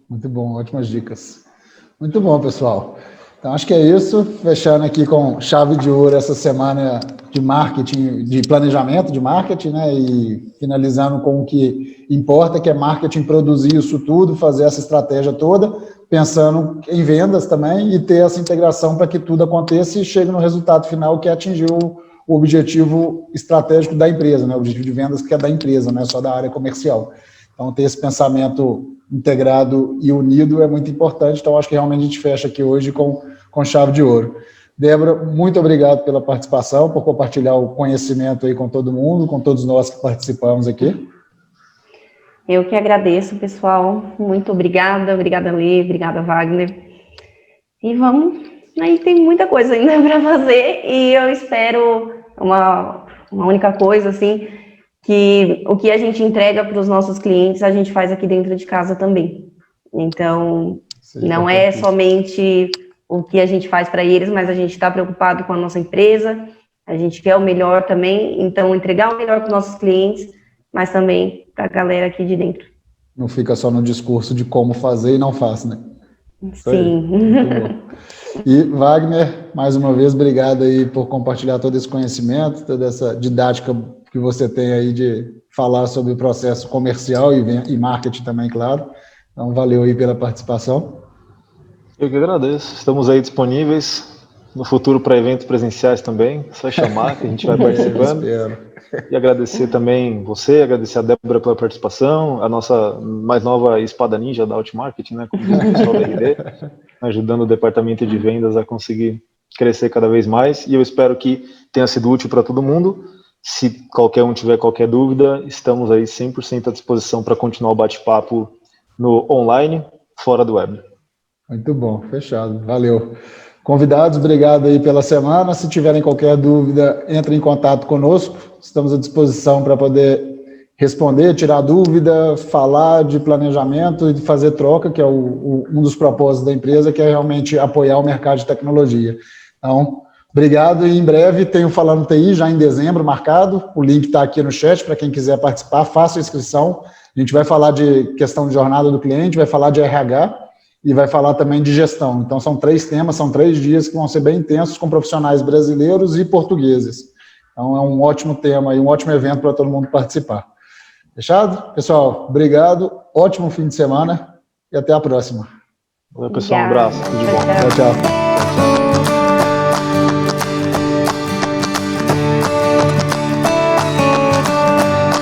Muito bom, ótimas dicas. Muito bom, pessoal. Então, acho que é isso, fechando aqui com chave de ouro essa semana de marketing, de planejamento de marketing, né, e finalizando com o que importa, que é marketing produzir isso tudo, fazer essa estratégia toda, pensando em vendas também e ter essa integração para que tudo aconteça e chegue no resultado final, que é atingir o objetivo estratégico da empresa, né, o objetivo de vendas que é da empresa, não é só da área comercial. Então, ter esse pensamento integrado e unido é muito importante. Então, acho que realmente a gente fecha aqui hoje com chave de ouro. Débora, muito obrigado pela participação, por compartilhar o conhecimento aí com todo mundo, com todos nós que participamos aqui. Eu que agradeço, pessoal. Muito obrigada. Obrigada, Lê. Obrigada, Wagner. E vamos aí tem muita coisa ainda para fazer e eu espero uma única coisa, assim, que o que a gente entrega para os nossos clientes, a gente faz aqui dentro de casa também. Então, não é somente o que a gente faz para eles, mas a gente está preocupado com a nossa empresa, a gente quer o melhor também, então entregar o melhor para os nossos clientes, mas também para a galera aqui de dentro. Não fica só no discurso de como fazer e não faz, né? Sim. E Wagner, mais uma vez, obrigado aí por compartilhar todo esse conhecimento, toda essa didática que você tem aí de falar sobre o processo comercial e marketing também, claro. Então, valeu aí pela participação. Eu que agradeço. Estamos aí disponíveis no futuro para eventos presenciais também. É só chamar que a gente vai participando. E agradecer também você, agradecer a Débora pela participação, a nossa mais nova espada ninja da Outmarket, né, como diz o pessoal da RD, ajudando o departamento de vendas a conseguir crescer cada vez mais. E eu espero que tenha sido útil para todo mundo. Se qualquer um tiver qualquer dúvida, estamos aí 100% à disposição para continuar o bate-papo no online, fora do web. Muito bom, fechado, valeu. Convidados, obrigado aí pela semana. Se tiverem qualquer dúvida, entrem em contato conosco. Estamos à disposição para poder responder, tirar dúvida, falar de planejamento e de fazer troca, que é um dos propósitos da empresa, que é realmente apoiar o mercado de tecnologia. Então, obrigado e em breve tem o Falando TI, já em dezembro, marcado. O link está aqui no chat para quem quiser participar, faça a inscrição. A gente vai falar de questão de jornada do cliente, vai falar de RH, e vai falar também de gestão. Então, são 3 temas, são 3 dias que vão ser bem intensos com profissionais brasileiros e portugueses. Então, é um ótimo tema e um ótimo evento para todo mundo participar. Fechado? Pessoal, obrigado, ótimo fim de semana e até a próxima. Valeu, pessoal, um abraço. Tudo de bom. Tchau, tchau.